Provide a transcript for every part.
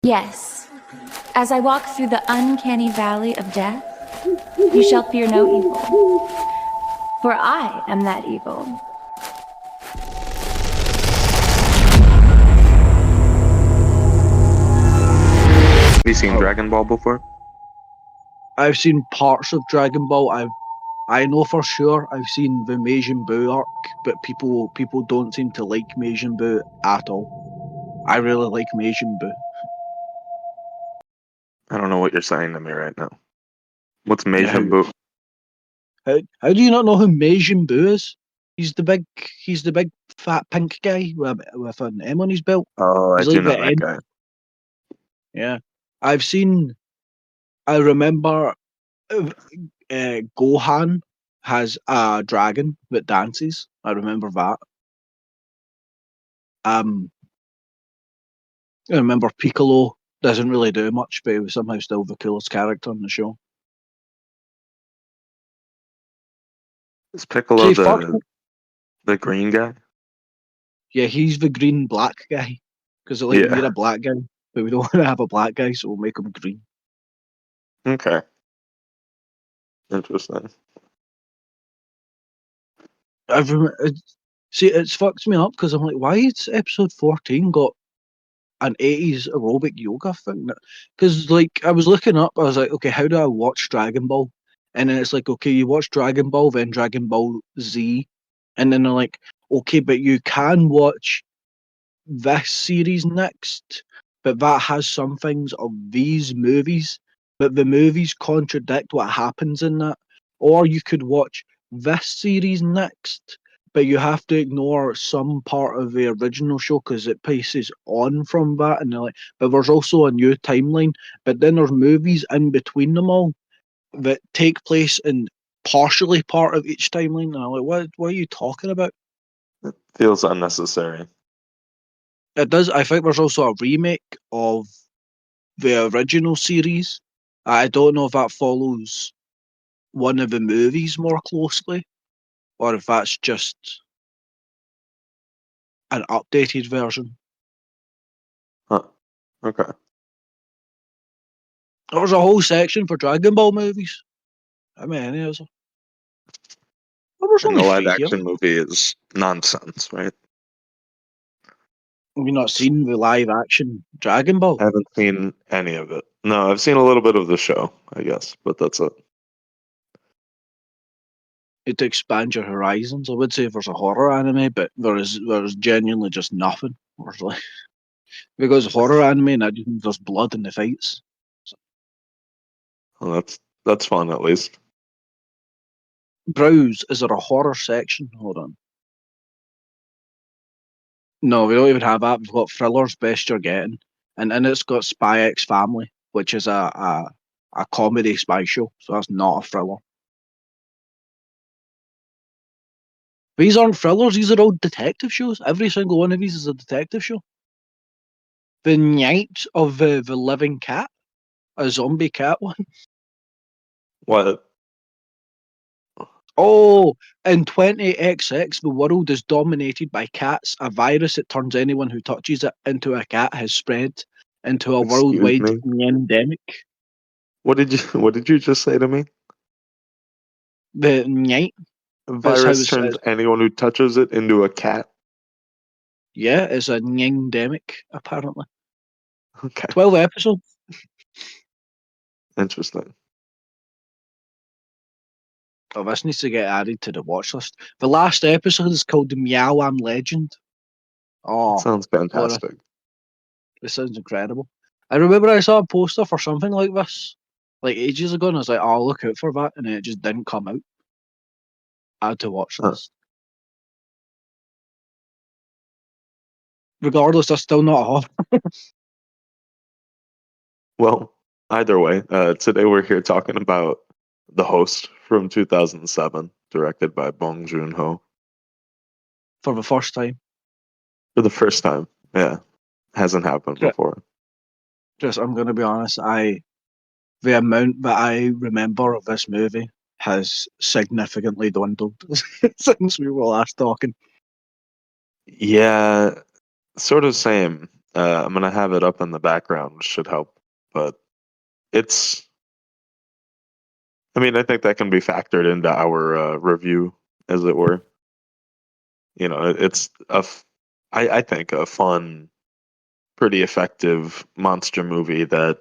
Yes, as I walk through the uncanny valley of death, you shall fear no evil, for I am that evil. Have you seen Dragon Ball before? I've seen parts of Dragon Ball. I know for sure I've seen the Majin Buu arc, but people don't seem to like Majin Buu at all. I really like Majin Buu. I don't know what you're saying to me right now. What's Yeah, Majin Buu? how do you not know who Majin Buu is? He's the big fat pink guy with an M on his belt. Oh, I He's do like know the that end. guy. Yeah, I've seen. I remember Gohan has a dragon that dances. I remember that. Um, I remember Piccolo doesn't really do much, but he was somehow still the coolest character in the show. Is Piccolo See, fuck, the green guy? yeah, he's the green black guy because like we need a Yeah. black guy, but we don't want to have a black guy, so we'll make him green. Okay. Interesting. See, it's fucked me up because I'm like, why has episode 14 got an 80s aerobic yoga thing? Because like I was looking up, I was like, okay, how do I watch Dragon Ball? And then it's like, okay, you watch Dragon Ball, then Dragon Ball Z, and then they're like, okay, but you can watch this series next, but that has some things of these movies, but the movies contradict what happens in that. Or you could watch this series next, but you have to ignore some part of the original show because it passes on from that. And they're like, but there's also a new timeline, but then there's movies in between them all that take place in partially part of each timeline. And I'm like, what are you talking about? It feels unnecessary. It does. I think there's also a remake of the original series. I don't know if that follows one of the movies more closely, or if that's just an updated version. Huh. Okay. There was a whole section for Dragon Ball movies. How many is there? Well, there's And the only live three here. action movie is nonsense, right? Have you not seen the live action Dragon Ball? I haven't seen any of it. No, I've seen a little bit of the show, I guess, but that's it. To expand your horizons. I would say if there's a horror anime, but there's genuinely just nothing. There's like, because horror anime and I just means there's blood in the fights. Well, that's fun at least. Browse, is there a horror section? Hold on. No, we don't even have that. We've got thrillers, best you're getting, and it's got Spy X Family, which is a comedy spy show. So that's not a thriller. These aren't thrillers. These are all detective shows. Every single one of these is a detective show. The Night of the Living Cat, a zombie cat one. What? Oh, in 20XX, the world is dominated by cats. A virus that turns anyone who touches it into a cat has spread into a Excuse worldwide me? endemic. What did you just say to me? The Night. A That's how virus it's. turns anyone who touches it into a cat? Yeah, it's a endemic, apparently. Okay. 12 episodes. Interesting. Oh, this needs to get added to the watch list. The last episode is called The Meowam Legend. Oh, Sounds what a, fantastic. this sounds incredible. I remember I saw a poster for something like this, like ages ago, and I was like, oh, I'll look out for that, and then it just didn't come out. Add to watch Huh. list. Regardless, that's still not a horror. Well, either way, today we're here talking about The Host from 2007, directed by Bong Joon-ho. For the first time. For the first time. Yeah. Hasn't happened before. Just, I'm going to be honest, the amount that I remember of this movie has significantly dwindled since we were last talking. Yeah, sort of same. I'm gonna have it up in the background, which should help. But it's, I mean, I think that can be factored into our review, as it were. You know, it's I think a fun, pretty effective monster movie that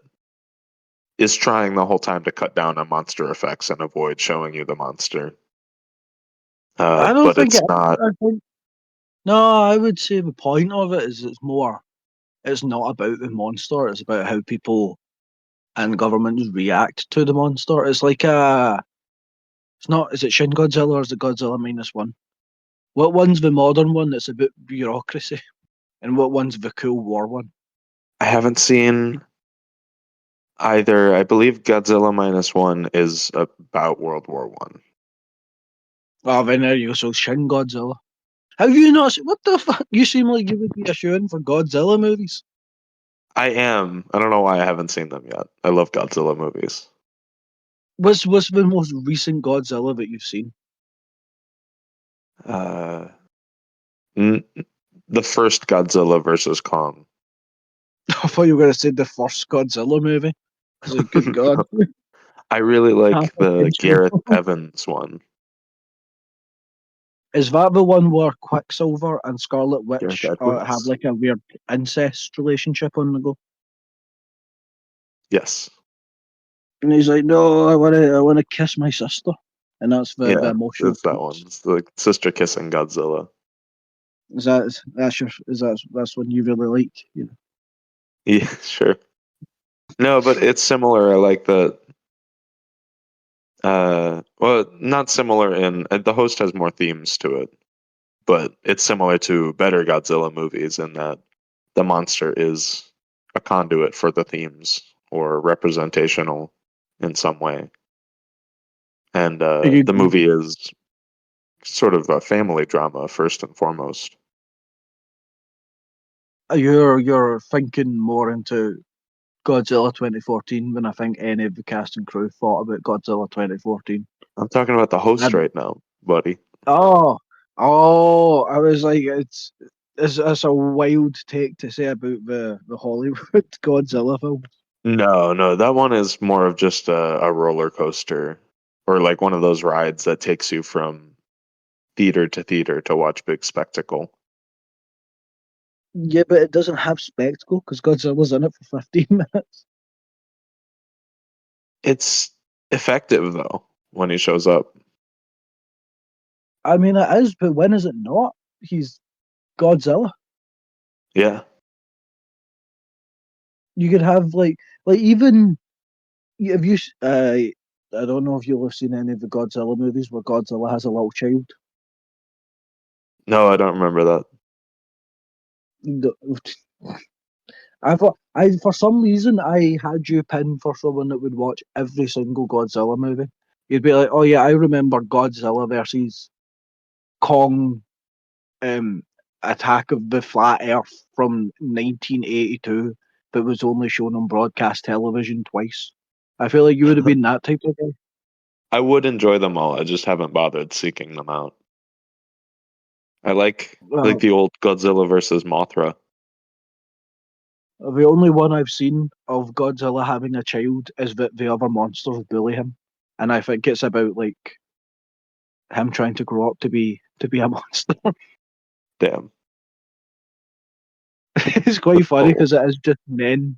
is trying the whole time to cut down on monster effects and avoid showing you the monster. I don't But think it's it. not. I think no. I would say the point of it is it's more. It's not about the monster. It's about how people and governments react to the monster. It's like a. It's not. Is it Shin Godzilla or is it Godzilla -1? What one's the modern one that's about bureaucracy, and what one's the cool war one? I haven't seen either. I believe Godzilla -1 is about World War One. Oh, then there you go. So Shin Godzilla. Have you not? What the fuck? You seem like you would be a shoo-in for Godzilla movies. I am. I don't know why I haven't seen them yet. I love Godzilla movies. What's the most recent Godzilla that you've seen? Uh, n- the first Godzilla versus Kong. I thought you were going to say the first Godzilla movie. I was like, good God. I really Half like a the century. Gareth Evans one. Is that the one where Quicksilver and Scarlet Gareth Witch have Edwards. like a weird incest relationship on the go? Yes. And he's like, "No, I want to kiss my sister," and that's the Yeah, emotional. it's that one. It's the sister kissing Godzilla. That's one you really like? You know? Yeah, sure. No, but it's similar. I like the well, not similar in the host has more themes to it, but it's similar to better Godzilla movies in that the monster is a conduit for the themes or representational in some way. And You, the movie is sort of a family drama first and foremost. you're thinking more into Godzilla 2014 than I think any of the cast and crew thought about Godzilla 2014. I'm talking about the host And right now, buddy. oh, oh, I was like, it's a wild take to say about the Hollywood Godzilla film. No, no, that one is more of just a roller coaster or like one of those rides that takes you from theater to watch big spectacle. Yeah, but it doesn't have spectacle because Godzilla's in it for 15 minutes. It's effective though when he shows up. I mean, it is, but when is it not? He's Godzilla. Yeah. You could have like even if you. I don't know if you'll have seen any of the Godzilla movies where Godzilla has a little child. No, I don't remember that. I thought I for some reason I had you pinned for someone that would watch every single Godzilla movie. You'd be like, oh yeah, I remember Godzilla versus Kong, um, Attack of the Flat Earth from 1982, but was only shown on broadcast television twice. I feel like you would have been that type of guy. I would enjoy them all. I just haven't bothered seeking them out. I like Well, the old Godzilla versus Mothra. the only one I've seen of Godzilla having a child is that the other monsters bully him, and I think it's about like him trying to grow up to be a monster. Damn. It's quite funny Oh, because it is just men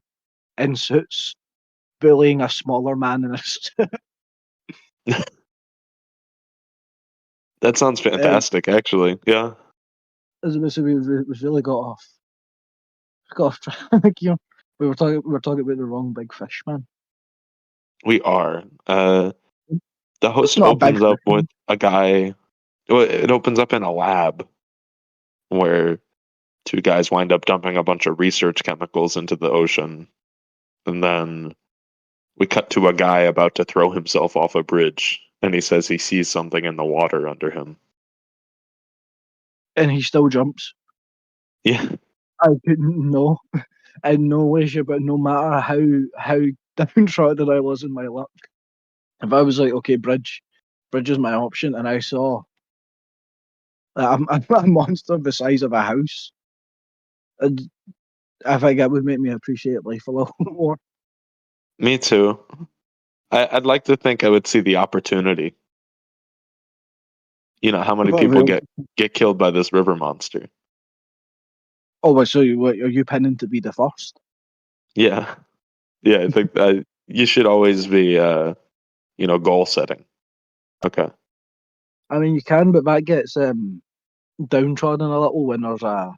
in suits bullying a smaller man in a suit. that sounds fantastic, actually. Yeah, As we really got off track. You know, we were talking about the wrong big fish, man. we are. The It's host not a big opens up fish, with man. a guy. Well, it opens up in a lab where two guys wind up dumping a bunch of research chemicals into the ocean, and then we cut to a guy about to throw himself off a bridge, and he says he sees something in the water under him. And he still jumps. Yeah, I couldn't know in no way, shape, but no matter how downtrodden I was in my luck, if I was like, okay, bridge is my option, and I saw a monster the size of a house, I think that would make me appreciate life a little more. Me too. I'd like to think I would see the opportunity. You know, how many But people real, get killed by this river monster? oh, so what, are you pinning to be the first? Yeah, yeah. I think that you should always be, goal setting. Okay. I mean, you can, but that gets downtrodden a little when there's a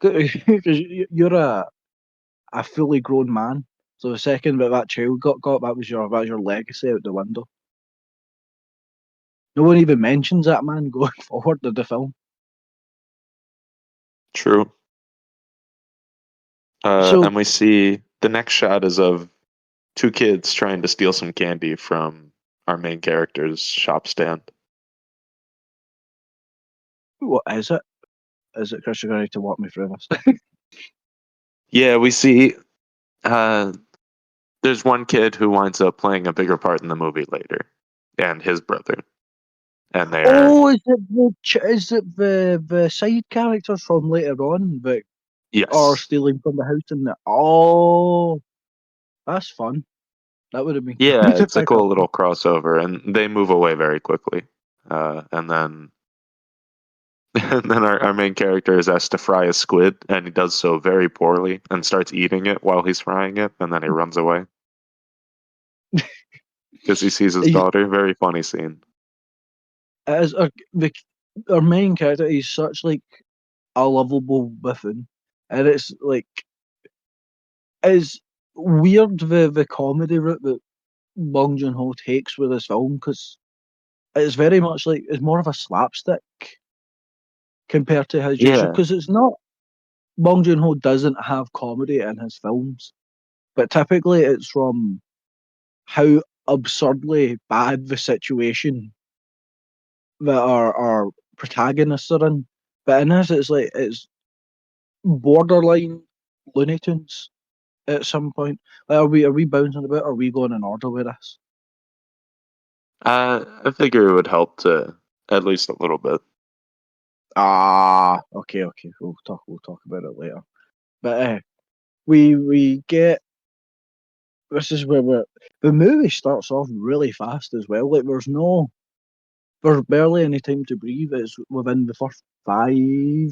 because you're a fully grown man. So the second that child got, that was your legacy out the window. No one even mentions that man going forward to the film. True. So And we see the next shot is of two kids trying to steal some candy from our main character's shop stand. what is it? Is it Chris? You're going to walk me through this? Yeah, we see uh, there's one kid who winds up playing a bigger part in the movie later, and his brother. And they're, Oh, is it the side characters from later on that are yes. stealing from the house and the oh, that's fun. That would have been good Yeah, to it's a pick up. cool little crossover, and they move away very quickly. And then and then our main character is asked to fry a squid, and he does so very poorly and starts eating it while he's frying it, and then he runs away because he sees his He, daughter. Very funny scene. as our main character, he's such like a lovable buffoon, and it's like it's weird the comedy route that Bong Joon Ho takes with this film because it's very much like it's more of a slapstick compared to his usual Yeah, because it's not Bong Joon Ho doesn't have comedy in his films, but typically it's from how absurdly bad the situation that our protagonists are in. But in this, it's like it's borderline Looney Tunes at some point. Like, are we bouncing about? Or are we going in order with this? I figure it would help to at least a little bit. Ah, okay. We'll talk about it later. But we get this is where the movie starts off really fast as well. Like there's barely any time to breathe. It's within the first 5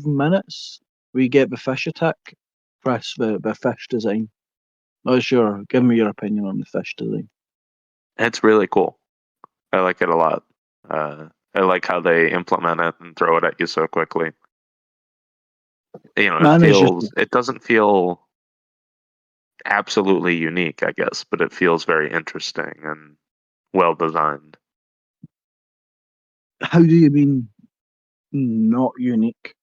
minutes we get the fish attack. Chris, the fish design. Not sure. Give me your opinion on the fish design. It's really cool. I like it a lot. I like how they implement it and throw it at you so quickly. You know, Man, it's just it doesn't feel absolutely unique, I guess, but it feels very interesting and well designed. how do you mean not unique?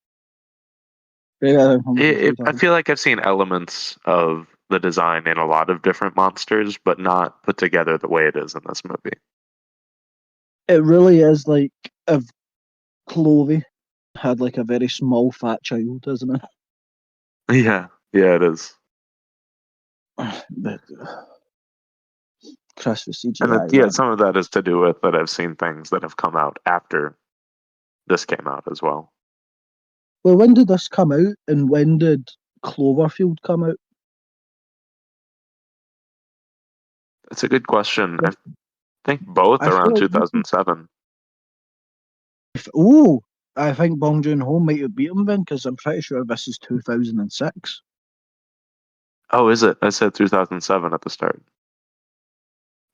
Yeah, I'm confused. I feel like I've seen elements of the design in a lot of different monsters, but not put together the way it is in this movie. It really is like if Clovey had like a very small fat child, isn't it? Yeah, yeah, it is. But Chris with And CGI, yeah, man. some of that is to do with that I've seen things that have come out after this came out as well. Well, when did this come out, and when did Cloverfield come out? It's a good question. I think both I feel around like this is 2007. oh, I think Bong Joon Ho might have beat him then because I'm pretty sure this is 2006. Oh, is it? I said 2007 at the start.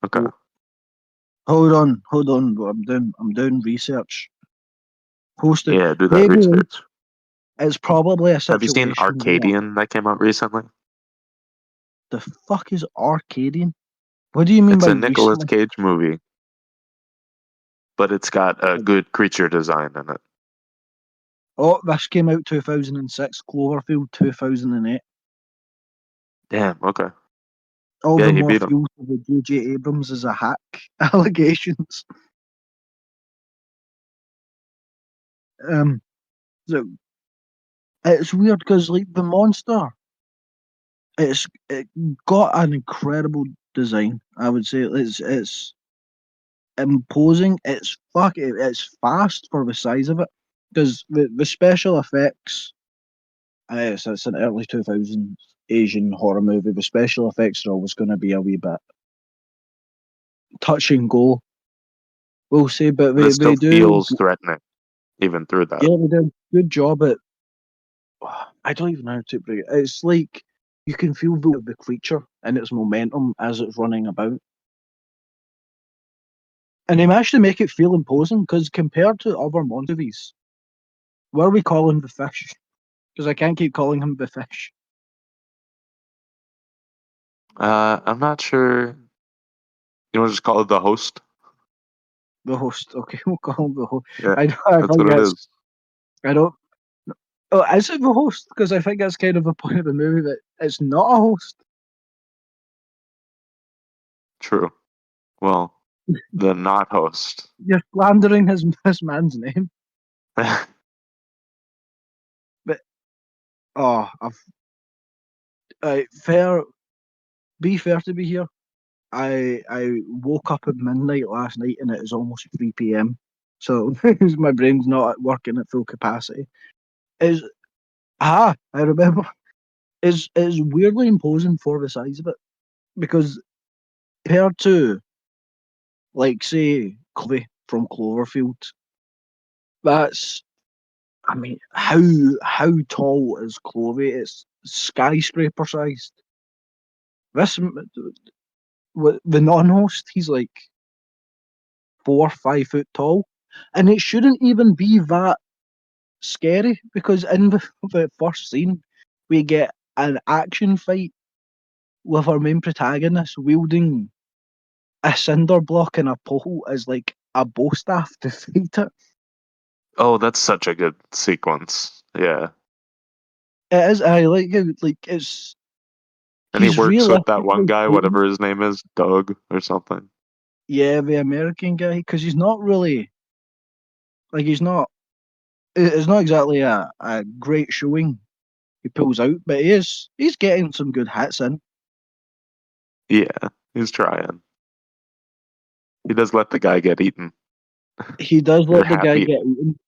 Okay. Oh, hold on. I'm doing research. Posted. Yeah, do that Maybe research. it's probably a Have you seen situation where Arcadian that came out recently? the fuck is Arcadian? What do you mean It's by a Nicolas recently? Cage movie, but it's got a good creature design in it. Oh, this came out 2006. Cloverfield 2008. Damn, okay. All Yeah, the he more beat him. fuel for the J.J. Abrams is a hack allegations. Um, so it's weird because like the monster, it got an incredible design. I would say it's imposing. It's fast for the size of it because the special effects It's an early 2000s Asian horror movie. The special effects are always going to be a wee bit touch and go, we'll say, but And it still they do, feels threatening, even through that. yeah, they do a good job at. I don't even know how to bring it. It's like you can feel the creature and its momentum as it's running about. And they managed to make it feel imposing because compared to other monster movies, what are we calling the fish? Because I can't keep calling him the fish. I'm not sure. You want to just call it the host? The host. Okay, we'll call him the host. Yeah, I that's think what it that's. is. I don't. Oh, is it the host? Because I think that's kind of the point of the movie that it's not a host. True. Well, the not host. You're slandering his man's name. But oh, fair. Be fair to be here. I woke up at midnight last night and it is almost 3 p.m. So my brain's not working at full capacity. Is I remember. Is weirdly imposing for the size of it because compared to like say Chloe from Cloverfield, that's I mean how tall is Chloe? It's skyscraper sized. This the non-host, he's like 4 or 5 foot tall, and it shouldn't even be that scary because in the first scene we get an action fight with our main protagonist wielding a cinder block and a pole as like a bow staff to fight it. Oh, that's such a good sequence. Yeah. It is. I like it. Like it's And he he's works with that one realistically guy, fighting. whatever his name is, Doug or something. Yeah, the American guy, because he's not really like he's not. It's not exactly a great showing he pulls out, but he is. He's getting some good hits in. Yeah, he's trying. He does let the guy get eaten He does or let the half guy eaten. get eaten.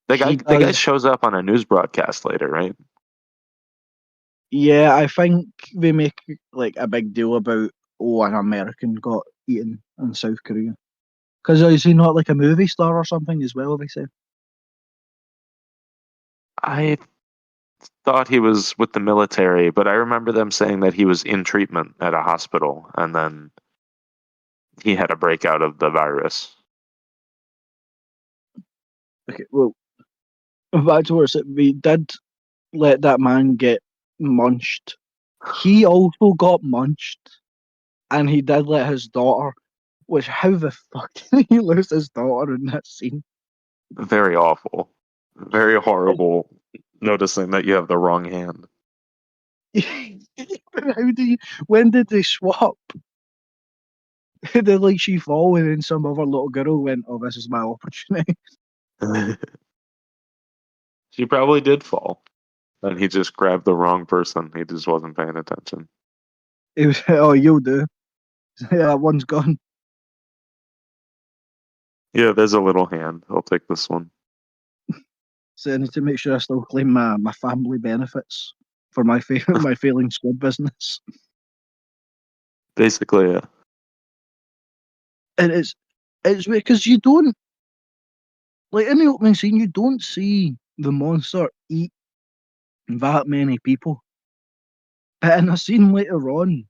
The He guy does. shows up on a news broadcast later, right? Yeah, I think they make like a big deal about an American got eaten in South Korea. Because is he not like a movie star or something as well? They say. I thought he was with the military, but I remember them saying that he was in treatment at a hospital and then he had a breakout of the virus. Okay, well, back to where we did let that man get munched. He also got munched, and he did let his daughter. Which how the fuck did he lose his daughter in that scene? Very awful. Very horrible noticing that you have the wrong hand. How do you? When did they swap? Did like she fall and then some other little girl went, "Oh, this is my opportunity." She probably did fall. And he just grabbed the wrong person. He just wasn't paying attention. It was, "Oh, you'll do." Yeah, that one's gone. Yeah, there's a little hand. I'll take this one. So I need to make sure I still claim my family benefits for my my failing squid business. Basically, yeah. And it's because you don't like in the opening scene you don't see the monster eat that many people. But in a scene later on,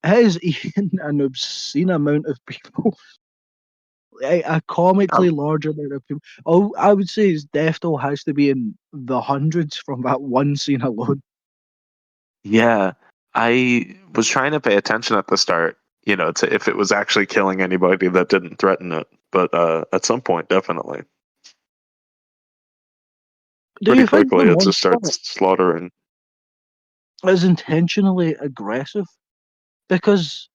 it is eating an obscene amount of people. A comically Um, large amount of people. Oh, I would say his death toll has to be in the hundreds from that one scene alone. yeah, I was trying to pay attention at the start, to if it was actually killing anybody that didn't threaten it. But at some point, definitely. Do Pretty you think the quickly, it just monster starts slaughtering. is intentionally aggressive? Because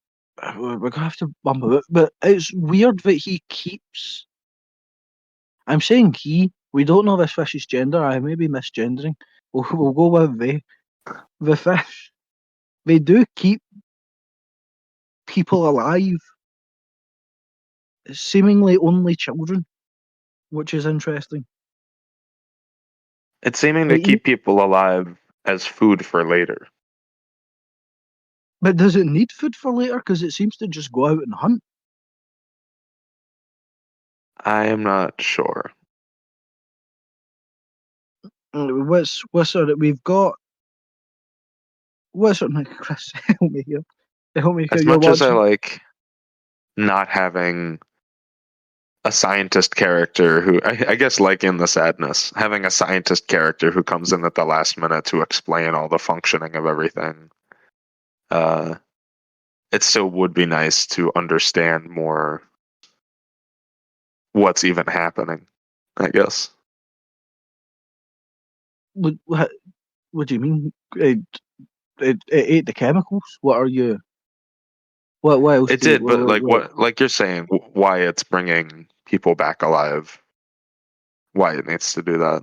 we're gonna have to bump it, but it's weird that he keeps. I'm saying he. We don't know this fish's gender. I may be misgendering. We'll go with they. The fish. They do keep people alive, seemingly only children, which is interesting. It's seeming to Like, keep people alive as food for later. but does it need food for later? Because it seems to just go out and hunt. I am not sure. What's sort of we've got? What's sort of Chris? Help me here. Help me here. As You're much as I watching. like not having a scientist character who, I guess, like in The Sadness, having a scientist character who comes in at the last minute to explain all the functioning of everything. It still would be nice to understand more what's even happening, I guess. What do you mean? It ate the chemicals. What are you? What else It do you? did, but like you're saying, why it's bringing people back alive, why it needs to do that.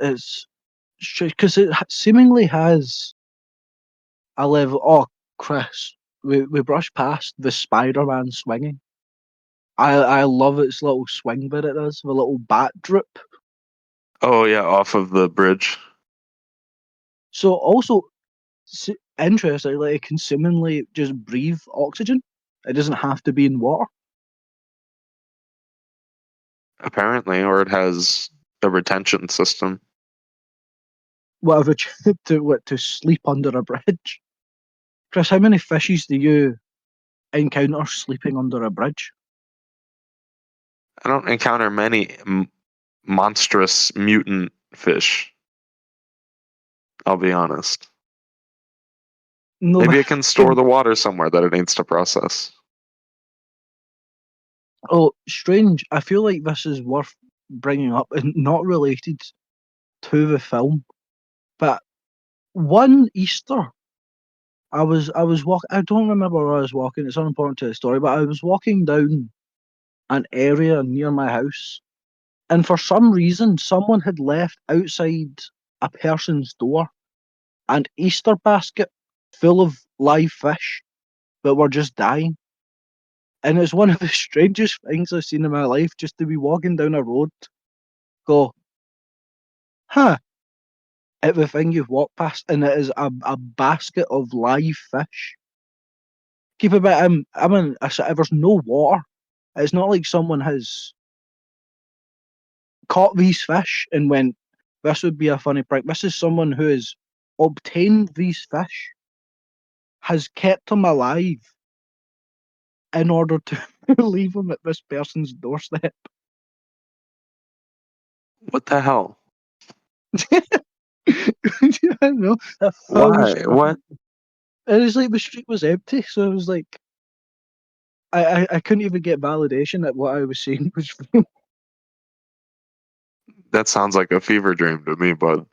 it's because it seemingly has a level. Oh, Chris, we brushed past the Spider-Man swinging. I love its little swing bit it does, the little bat drip. Oh yeah, off of the bridge. So also interestingly, it can seemingly just breathe oxygen. It doesn't have to be in water. Apparently, or it has a retention system. Whatever to sleep under a bridge. Chris, how many fishes do you encounter sleeping under a bridge? I don't encounter many monstrous mutant fish. I'll be honest. No, Maybe it can store the water somewhere that it needs to process. oh, strange. I feel like this is worth bringing up and not related to the film. But one Easter, I was walking. I don't remember where I was walking. It's unimportant to the story, but I was walking down an area near my house, and for some reason, someone had left outside a person's door an Easter basket full of live fish that were just dying. And it's one of the strangest things I've seen in my life, just to be walking down a road, go, huh, at the thing you've walked past, and it is a basket of live fish. Keep a bit, there's no water. It's not like someone has caught these fish and went, this would be a funny prank. This is someone who has obtained these fish, has kept them alive in order to leave them at this person's doorstep. What the hell? I don't know. I was, Why? What? and it's like the street was empty, so I was like, I couldn't even get validation that what I was saying was real. That sounds like a fever dream to me, but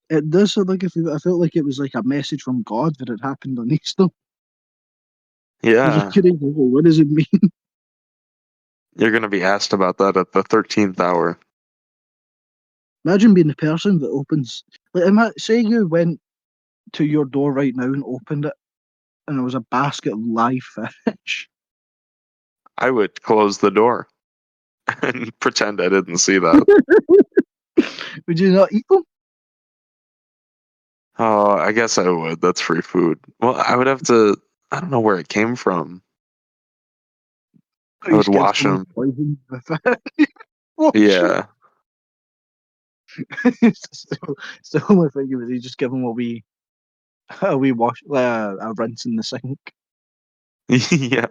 It does sound like I felt like it was like a message from God that it happened on Easter. Because you yeah, couldn't go, what does it mean? you're going to be asked about that at the 13th hour. Imagine being the person that opens. Like, say you went to your door right now and opened it, and there was a basket of live fish. I would close the door and pretend I didn't see that. Would you not eat them? Oh, I guess I would. That's free food. Well, I would have to. I don't know where it came from. Or I you would just give wash someone them. poison with it? Wash 'em. Yeah. It's the only thing you would do. You just give them a wee wash, a rinse in the sink. Yeah.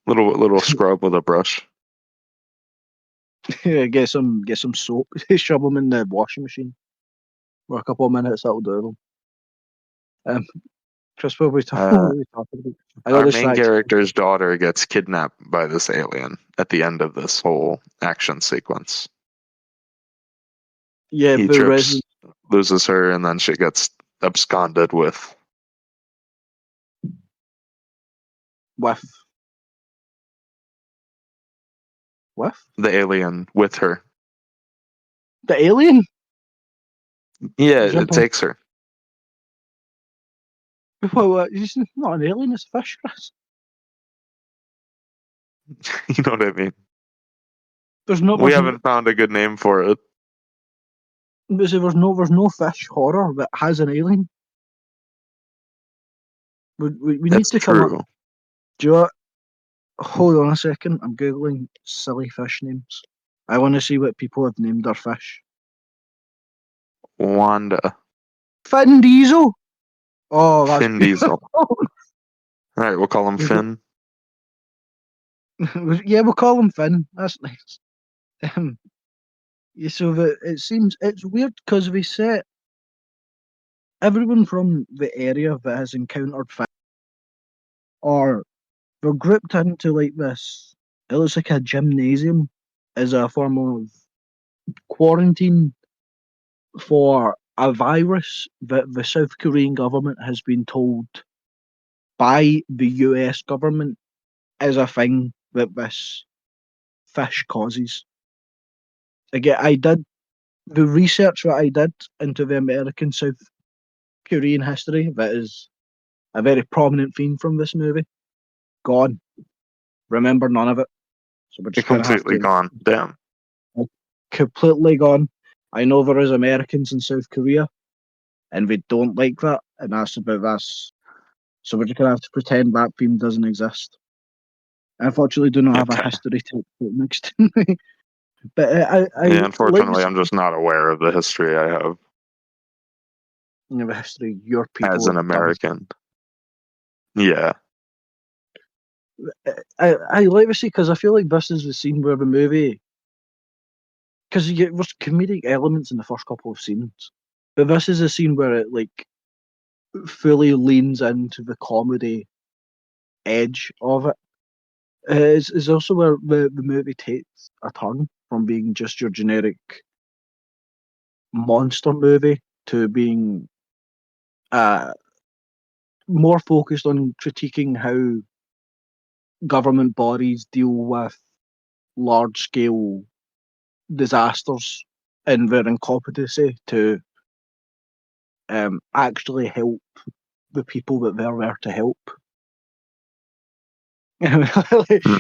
Little scrub with a brush. Yeah, get some soap, shove them in the washing machine for a couple of minutes. That'll do them. Chris, what Uh, were we talking about? I got our main distracted. character's daughter gets kidnapped by this alien at the end of this whole action sequence. Yeah, He the trips, resident loses her, and then she gets absconded with with with the alien with her. the alien. Yeah, it Jump on. takes her. Well, he's not an alien. It's a fish, Chris. You know what I mean? There's no, We haven't found a good name for it. there's no fish horror that has an alien. We need That's to come up. true. Do you know what? Hold on a second. I'm googling silly fish names. I want to see what people have named their fish. Wanda. Finn Diesel. Oh, that's Finn Diesel. beautiful. Alright, we'll call him Finn. Yeah, we'll call him Finn. That's nice. Yeah, so it seems it's weird because we set everyone from the area that has encountered Finn, or they're grouped into like this. It looks like a gymnasium as a form of quarantine for a virus that the South Korean government has been told by the US government is a thing that this fish causes. Again, I did the research that I did into the American South Korean history, that is a very prominent theme from this movie. Gone. Remember none of it. So we're You're just gonna have completely to gone. Damn. completely gone. I know there is Americans in South Korea and we don't like that, and that's about us. So we're just gonna have to pretend that theme doesn't exist. I unfortunately do not have a Okay. history textbook next to me. But I Yeah, like unfortunately, I'm just not aware of the history I have the history your as people an have done. American. Yeah. I like to see because I feel like this is the scene where the movie, because there's comedic elements in the first couple of scenes, but this is a scene where it like fully leans into the comedy edge of it. It's also where the movie takes a turn from being just your generic monster movie to being uh, more focused on critiquing how government bodies deal with large scale disasters and their incompetency to actually help the people that they're there to help. Hmm.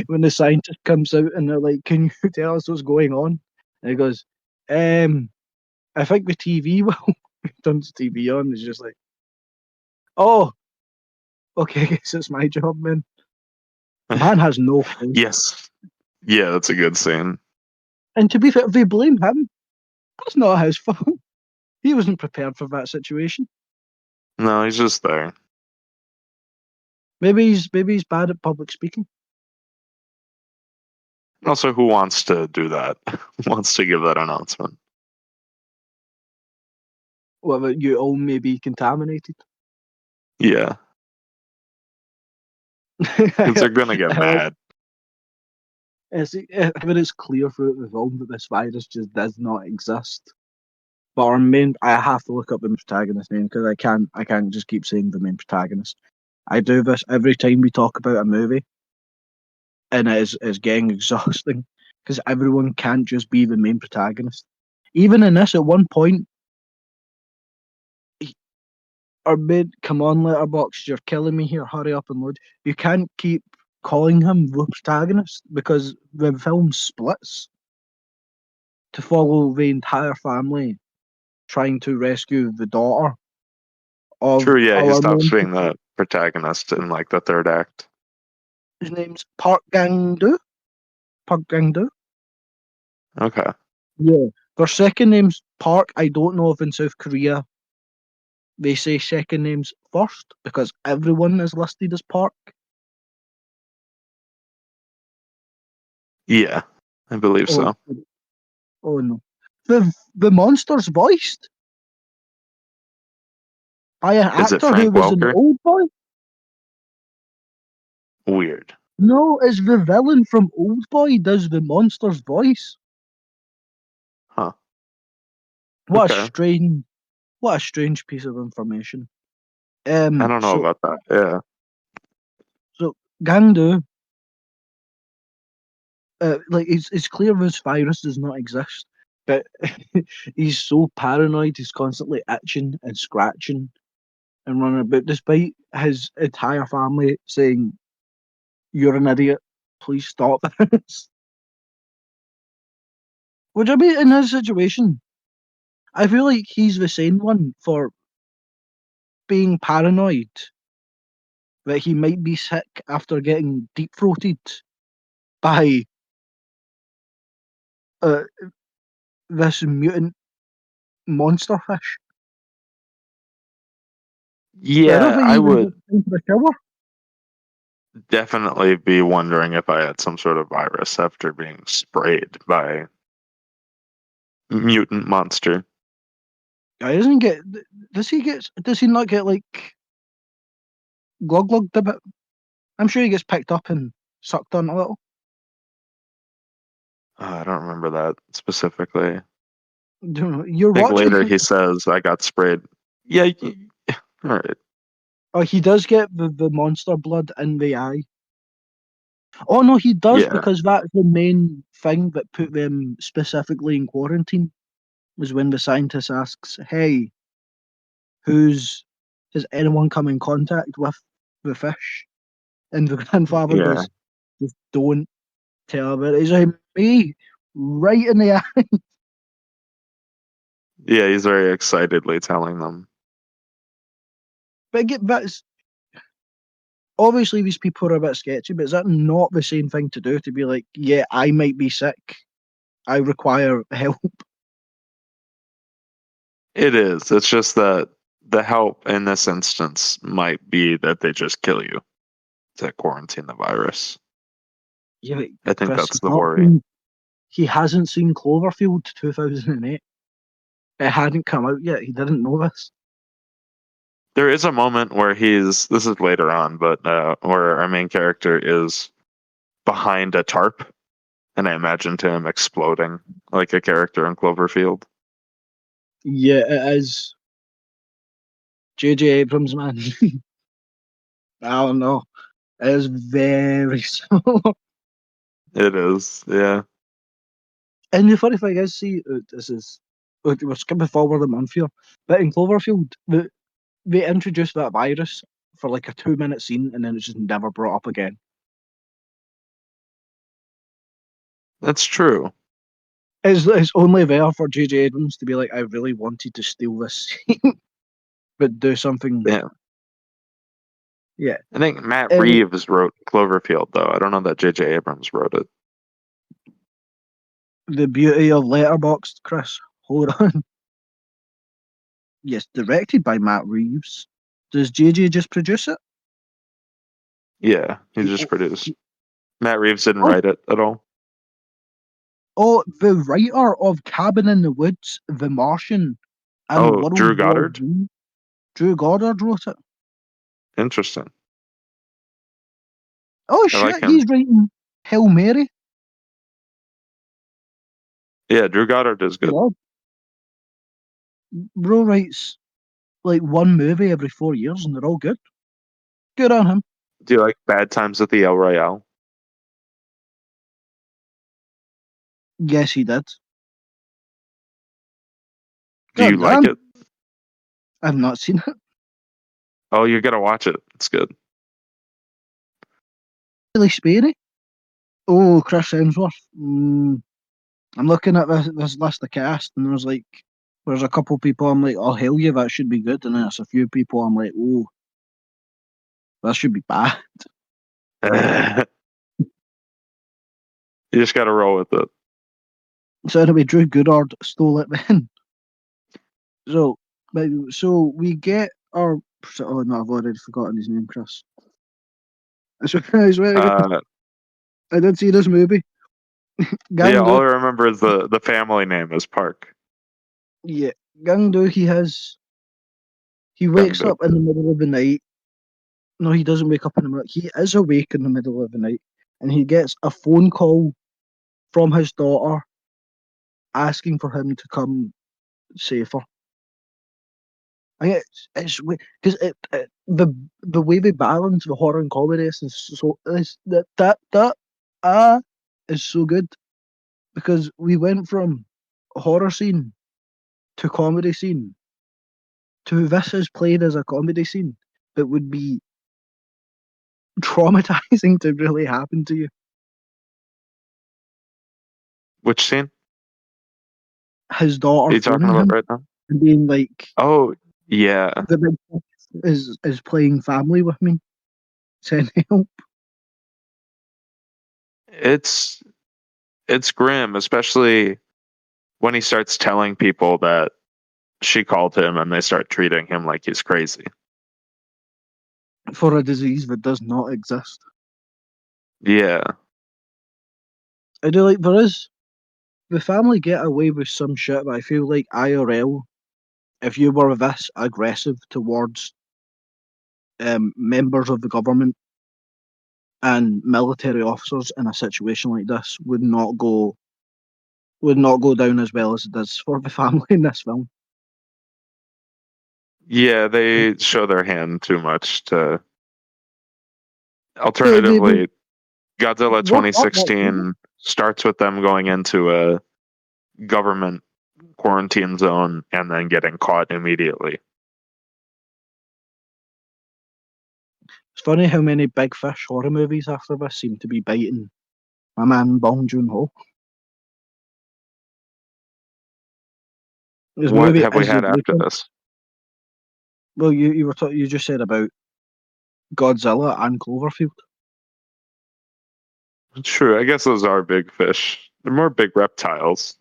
When the scientist comes out and they're like, "Can you tell us what's going on?" And he goes, "I think the TV will." He turns the TV on. And he's just like, "Oh, okay, I guess it's my job, man." Man has no clue. Yes. Yeah, that's a good scene. And to be fair, they blame him. That's not his fault. He wasn't prepared for that situation. No, he's just there. Maybe he's bad at public speaking. Also, who wants to do that? Who wants to give that announcement? Well, you all may be contaminated. Yeah. Because they're gonna get mad. When it's clear throughout the film that this virus just does not exist. But our main, I have to look up the protagonist name because I can't just keep saying the main protagonist. I do this every time we talk about a movie, and it's getting exhausting because everyone can't just be the main protagonist. Even in this, at one point, our mid, come on, Letterboxd, you're killing me here. Hurry up and load. You can't keep calling him the protagonist because the film splits to follow the entire family trying to rescue the daughter of True, yeah, he our stops main. being the protagonist in like the third act. His name's Park Gang-do. Park Gang-do. Okay. Yeah. Their second name's Park. I don't know if in South Korea they say second names first because everyone is listed as Park. Yeah, I believe Oh, so. oh no. The monster's voiced by an Is it actor who Frank was in Welker? Old Boy. Weird. No, it's the villain from Old Boy does the monster's voice. Huh. What a Okay. strange, what a strange piece of information. I don't know So about that. Yeah. so Gandu, like it's clear this virus does not exist, but he's so paranoid. He's constantly itching and scratching and running about, despite his entire family saying, "You're an idiot. Please stop this." Would I be in his situation? I feel like he's the sane one for being paranoid that he might be sick after getting deep throated by uh, this mutant monster fish. I don't Yeah, think he I even gets would into the shower. definitely be wondering if I had some sort of virus after being sprayed by mutant monster. He doesn't get. Does he get? Does he not get like glugged a bit? I'm sure he gets picked up and sucked on a little. I don't remember that specifically. You're I think watching. later he says I got sprayed. Yeah, all right. Oh, he does get the monster blood in the eye. Oh no, he does Yeah, because that's the main thing that put them specifically in quarantine. Was when the scientist asks, "Hey, who's has anyone come in contact with the fish?" And the grandfather yeah, goes, "Just don't tell about it." He's like, "Me, right in the eye." yeah. He's very excitedly telling them. But that's obviously these people are a bit sketchy. But is that not the same thing to do? To be like, "Yeah, I might be sick. I require help." It is. It's just that the help in this instance might be that they just kill you to quarantine the virus. Yeah, I but think Chris, that's the worry. he hasn't seen Cloverfield 2008. It hadn't come out yet. He didn't know this. There is a moment where this is later on, but where our main character is behind a tarp, and I imagined him exploding like a character in Cloverfield. Yeah, it is. J.J. Abrams, man. I don't know. It is very similar. It is, yeah. And the funny thing is, see, this is we're skipping forward a month here, but in Cloverfield, they introduced that virus for like a 2 minute scene, and then it's just never brought up again. That's true. It's only there for J.J. Abrams to be like, I really wanted to steal this scene, but do something. Yeah. Yeah. I think Matt And Reeves wrote Cloverfield, though. I don't know that J.J. Abrams wrote it. the beauty of Letterboxd, Chris. Hold on. Yes, directed by Matt Reeves. Does JJ just produce it? Yeah, he He, just oh, produced. he, Matt Reeves didn't oh, write it at all. oh, the writer of Cabin in the Woods, The Martian, and Oh, Drew World War Goddard? Z. Drew Goddard wrote it. Interesting. Oh I like shit, him. he's writing Hail Mary. Yeah, Drew Goddard is Good good. lord. Bro writes like one movie every 4 years and they're all good. Good on him. Do you like Bad Times at the El Royale? Yes, he did. Do you God like damn, it? I've not seen it. Oh, you gotta watch it. It's good. Really Sperry. Oh, Chris Hemsworth. I'm looking at this list of cast, and there's a couple people I'm like, oh hell yeah, that should be good, and then there's a few people I'm like, oh, that should be bad. You just gotta roll with it. So anyway, Drew Goddard stole it then. So, so we get our. Oh no, I've already forgotten his name, Chris. I swear to God, Uh, I did see this movie. yeah, Gang all Do. I remember is the family name is Park Yeah, Gang Do. He wakes Gungdu. up in the middle of the night. No, he doesn't wake up in the middle. He is awake in the middle of the night, and he gets a phone call from his daughter asking for him to come save her. I think it's because the way they balance the horror and comedy is that is so good because we went from horror scene to comedy scene to this is played as a comedy scene that would be traumatizing to really happen to you. Which scene? his Are daughter you talking phoning about him right now? and being like, Oh, yeah. the big fish is playing family with me. Send help. It's grim, especially when he starts telling people that she called him and they start treating him like he's crazy. For a disease that does not exist. Yeah. I do like there is the family get away with some shit, but I feel like IRL, if you were this aggressive towards members of the government and military officers in a situation like this, would not go down as well as it does for the family in this film. Yeah, they show their hand too much to. They Alternatively, Godzilla work up that. 2016 starts with them going into a government quarantine zone and then getting caught immediately. It's funny how many big fish horror movies after this seem to be biting my man Bong Joon-ho. His What movie have we is the had after blueprint. this? Well, you just said about Godzilla and Cloverfield. True, I guess those are big fish. They're more big reptiles.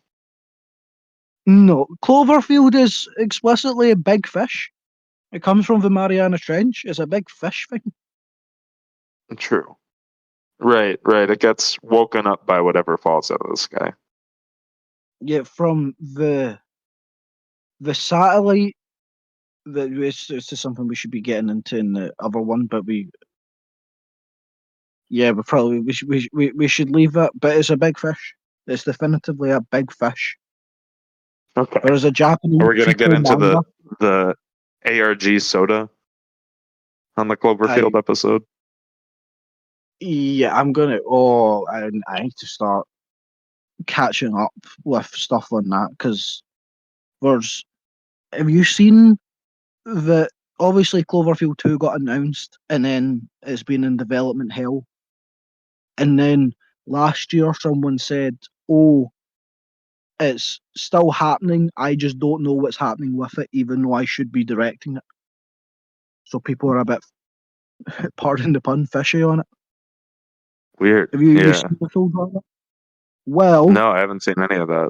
No, Cloverfield is explicitly a big fish. It comes from the Mariana Trench. It's a big fish thing. True. Right, right. It gets woken up by whatever falls out of the sky. Yeah, from the satellite. It's just something we should be getting into in the other one, but we probably we should leave that. But it's a big fish. It's definitively a big fish. Okay. There is a Japanese Are we gonna get prequel into manga. the ARG soda on the Cloverfield I episode? Yeah, I'm gonna. Oh, I need to start catching up with stuff on that because there's. Have you seen that? Obviously, Cloverfield 2 got announced and then it's been in development hell. And then last year, someone said, "Oh, it's still happening. I just don't know what's happening with it, even though I should be directing it." So people are a bit, pardon the pun, fishy on it. Weird. Have you Yeah. seen the full drama? Well, No, I haven't seen any of that.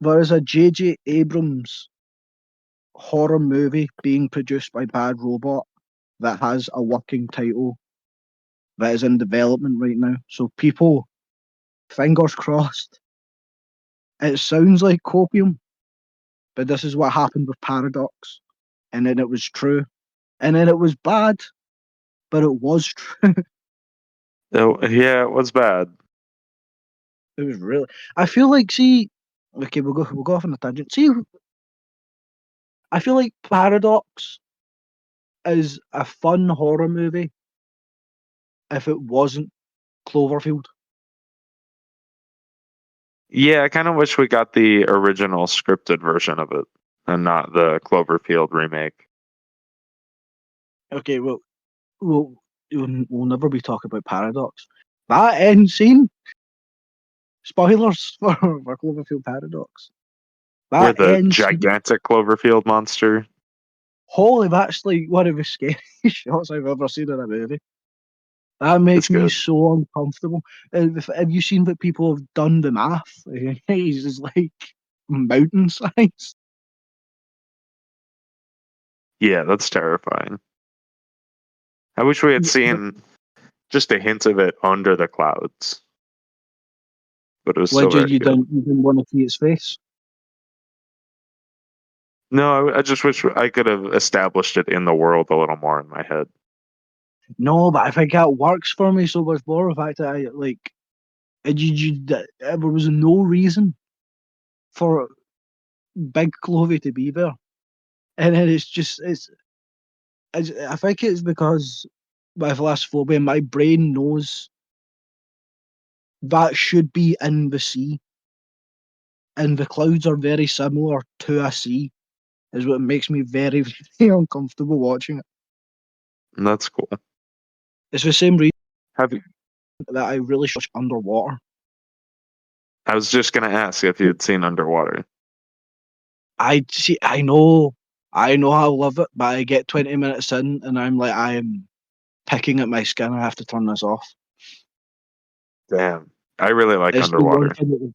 there is a J.J. Abrams horror movie being produced by Bad Robot that has a working title that is in development right now. So people, fingers crossed. It sounds like copium, but this is what happened with Paradox. And then it was true. And then it was bad, but it was true. Oh, yeah, it was bad. It was really. I feel like, see, okay, we'll go off on a tangent. See, I feel like Paradox is a fun horror movie if it wasn't Cloverfield. Yeah, I kind of wish we got the original scripted version of it and not the Cloverfield remake. Okay, we'll, we'll never be talking about Paradox. That end scene, spoilers for Cloverfield Paradox. Where That the end scene, gigantic Cloverfield monster. holy, that's like one of the scariest shots I've ever seen in a movie. That It's makes me good. so uncomfortable. Have you seen that people have done the math? He's just like mountain size. Yeah, that's terrifying. I wish we had seen just a hint of it under the clouds. But it was still Like very good. you didn't want to see its face. No, I just wish I could have established it in the world a little more in my head. No, but I think that works for me so much more. The fact that I like, there was no reason for Big Clovey to be there, and then I think it's because my thalassophobia, my brain knows that should be in the sea, and the clouds are very similar to a sea, is what makes me very, very uncomfortable watching it. And that's cool. It's the same reason Have you? that I really watch underwater. I was just gonna ask if you'd seen Underwater. I see. I know I love it, but I get 20 minutes in and I'm like, I am picking at my skin. I have to turn this off. Damn, I really like It's the one Underwater. thing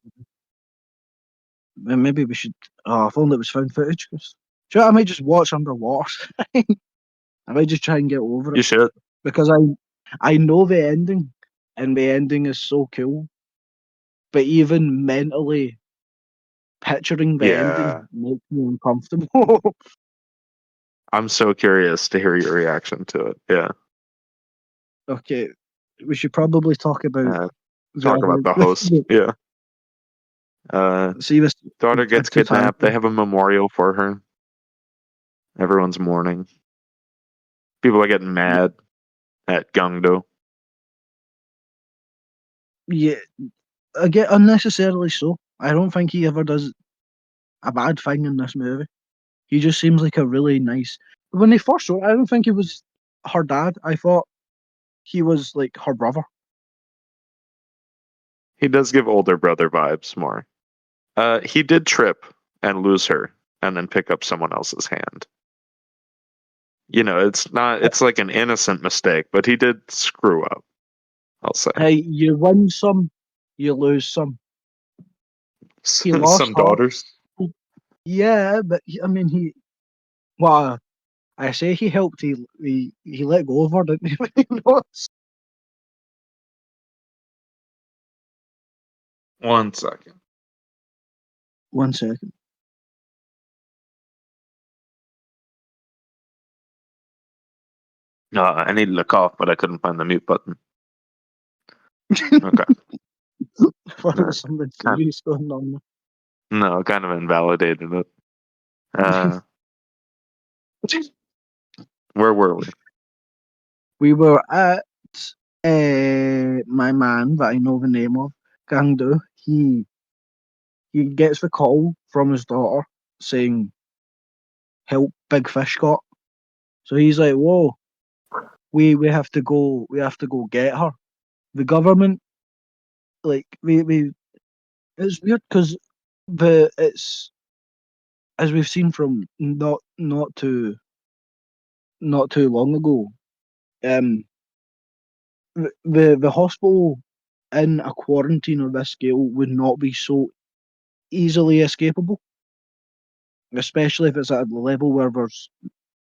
maybe we should. Oh, if only it was found footage. 'Cause, do you know what, I might just watch Underwater. I might just try and get over You it should. because I know the ending, and the ending is so cool. But even mentally picturing the Yeah, ending makes me uncomfortable. I'm so curious to hear your reaction to it. Yeah, Okay, we should probably talk about uh, the talk about other. the host. Yeah, See this daughter gets kidnapped. They totality. have a memorial for her. Everyone's mourning. People are getting mad at Gungdo. Yeah, I get unnecessarily so. I don't think he ever does a bad thing in this movie. He just seems like a really nice. When they first saw it, I don't think he was her dad. I thought he was like her brother. He does give older brother vibes more. He did trip and lose her, and then pick up someone else's hand. You know, it's not. It's like an innocent mistake, but he did screw up. I'll say. Hey, you win some, you lose some. He lost Some her. daughters. Yeah, but I mean, well, I say he helped. He let go of her, didn't he? You know? 1 second. 1 second. No, I needed to cough, but I couldn't find the mute button. Okay. Thought it No, was something kind serious going on. no, kind of invalidated it. Uh, where were we? We were at my man that I know the name of, Gangdu. He gets the call from his daughter saying, "Help! Big fish got." So he's like, "Whoa, we have to go. We have to go get her." The government, like, we it's weird because it's as we've seen from not too long ago. Um, the hospital in a quarantine of this scale would not be so easily escapable, especially if it's at the level where there's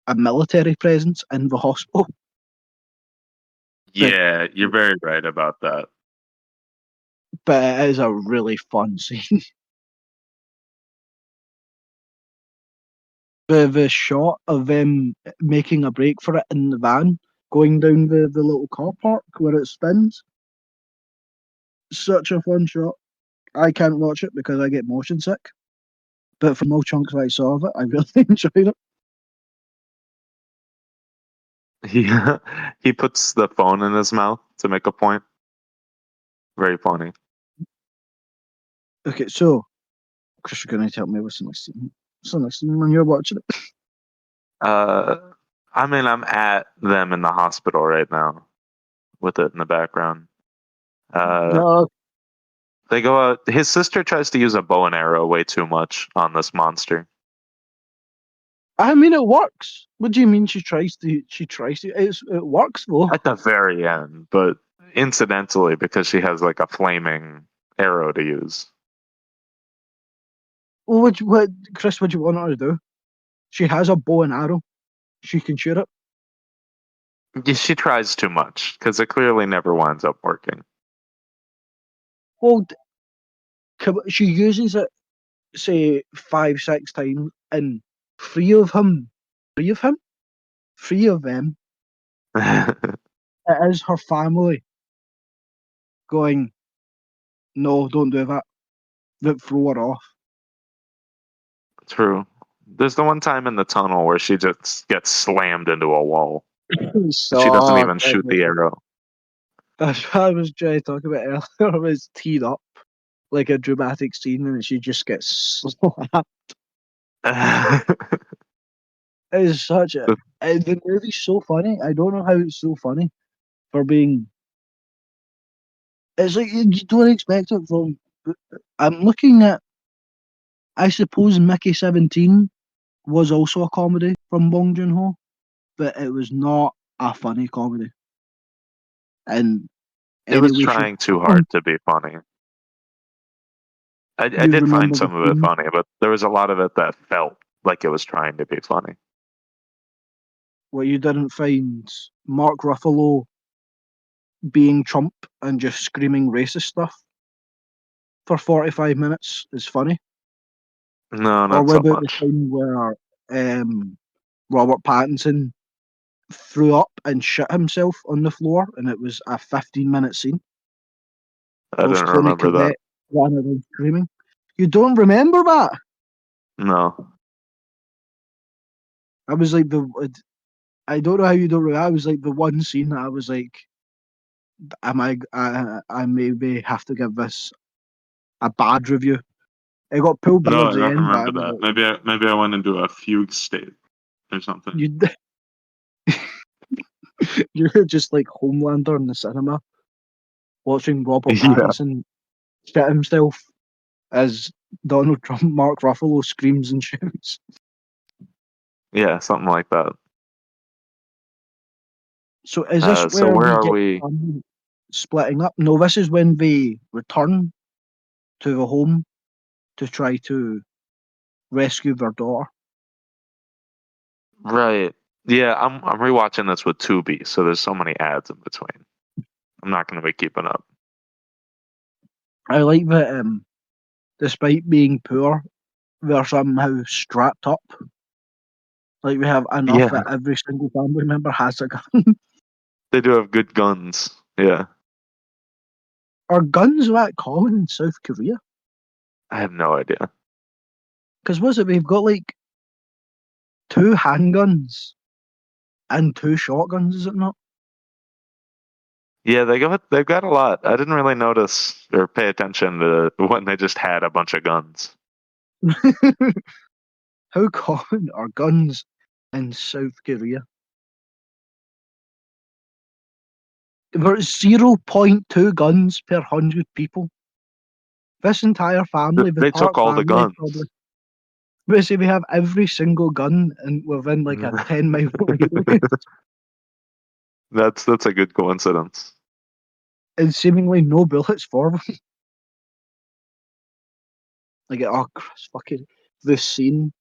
a military presence in the hospital. But Yeah, you're very right about that. but it is a really fun scene. The shot of them making a break for it in the van, going down the little car park where it spins. Such a fun shot. I can't watch it because I get motion sick. But from all chunks I saw of it, I really enjoyed it. He he puts the phone in his mouth to make a point. Very funny. Okay, so Chris, you're gonna tell me what's the next scene. What's the next scene when you're watching it? Uh, I mean, I'm at them in the hospital right now with it in the background. Uh, No, they go out. His sister tries to use a bow and arrow way too much on this monster. I mean it works. What do you mean she tries to? She tries to. It works though. At the very end, but incidentally because she has like a flaming arrow to use. Well, Chris? What do you want her to do? She has a bow and arrow. She can shoot it. Yeah, she tries too much because it clearly never winds up working. Well, she uses it, say 5 6 times, and three of him, three of them. It is her family going, no, don't do that. That throw her off. True. There's the one time in the tunnel where she just gets slammed into a wall. She doesn't So even shoot the arrow. that's what I was trying to talk about earlier. It was teed up like a dramatic scene, and she just gets slapped. It is such a. The movie's so funny. I don't know how it's so funny for being. It's like you don't expect it from I'm looking at. I suppose Mickey 17 was also a comedy from Bong Joon-ho, but it was not a funny comedy in It any was way, shape, trying too or form. hard to be funny. I You did find remember the some of it scene funny, but there was a lot of it that felt like it was trying to be funny. where you didn't find Mark Ruffalo being Trump and just screaming racist stuff for 45 minutes is funny? No, Or not what so about the much. time where Robert Pattinson threw up and shit himself on the floor and it was a 15-minute scene I whilst didn't Tony remember that. Collette ran around screaming? You don't remember that? No. I was like I don't know how you don't remember. I was like the one scene that I was like, I maybe have to give this a bad review. It got pulled No, towards I the don't end, but I remember was that. like, Maybe I went into a fugue state or something. you you're just like Homelander in the cinema watching Robert Yeah. Pattinson shit himself as Donald Trump, Mark Ruffalo screams and shouts. Yeah, something like that. So is this So where where we are get we? splitting up? No, this is when they return to the home to try to rescue their daughter. Right. Yeah, I'm rewatching this with Tubi, so there's so many ads in between. I'm not going to be keeping up. I like that despite being poor, they're somehow strapped up. Like we have enough Yeah, that every single family member has a gun. they do have good guns. Yeah, Are guns that common in South Korea? I have no idea. Because what's it? We've got like 2 handguns and 2 shotguns, is it not? Yeah, they've got a lot. I didn't really notice or pay attention to when they just had a bunch of guns. How common are guns in South Korea? There's 0.2 guns per 100 people. This entire family, the They Park took all the family, guns. probably. But see, we have every single gun and within like a 10-mile radius, That's a good coincidence. and seemingly no bullets for them. Like, oh, Christ, fucking the scene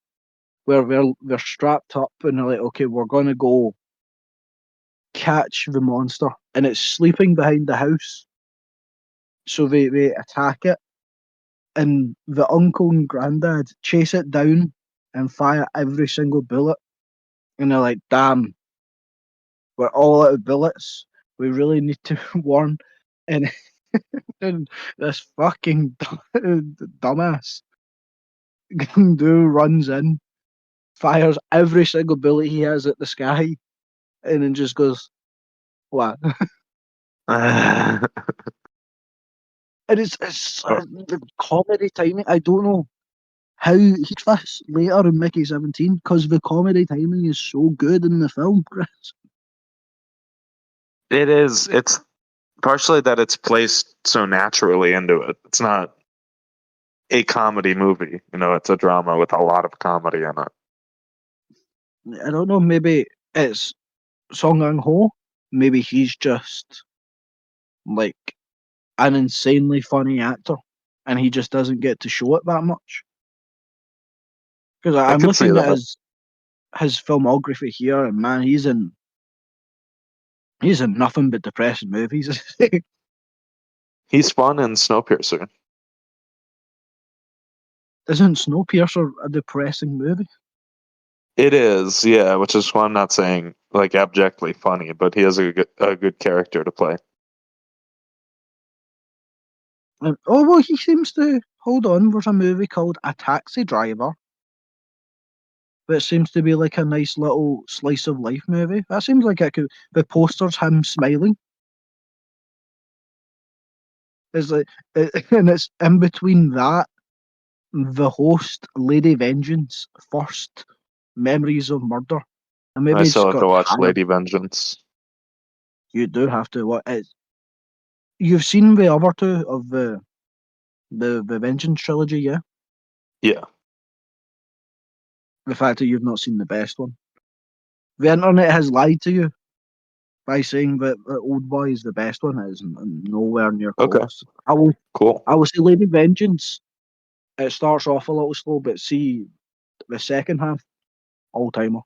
where they're strapped up and they're like, okay, we're gonna go catch the monster, and it's sleeping behind the house. So they attack it, and the uncle and granddad chase it down and fire every single bullet. And they're like, damn, we're all out of bullets. We really need to warn. And, and this fucking dumbass dude runs in, fires every single bullet he has at the sky, and then just goes, what? And it's the comedy timing. I don't know how he this later in Mickey 17 because the comedy timing is so good in the film, Chris. It is. It's partially that it's placed so naturally into it. It's not a comedy movie. It's a drama with a lot of comedy in it. I don't know, maybe it's Song Kang Ho. Maybe he's just like an insanely funny actor and he just doesn't get to show it that much. Because I I'm could see looking at that. his filmography here and man, he's in nothing but depressing movies. He's fun in Snowpiercer. Isn't Snowpiercer a depressing movie? It is, yeah, which is why I'm not saying like abjectly funny, but he has a good character to play. Oh well, he seems to hold on. There's a movie called A Taxi Driver, that seems to be like a nice little slice of life movie. That seems like it could. The poster's him smiling. It's like, and it's in between that, the host, Lady Vengeance, first Memories of Murder, and I maybe it's still have to got watch tired. Lady Vengeance. You do have to. What it? You've seen the other two of the The Vengeance trilogy, yeah. Yeah. The fact that you've not seen the best one. The internet has lied to you by saying that Old Boy is the best one. It is nowhere near Okay. close. I will Cool. say Lady Vengeance. It starts off a little slow, but see the second half, all timer,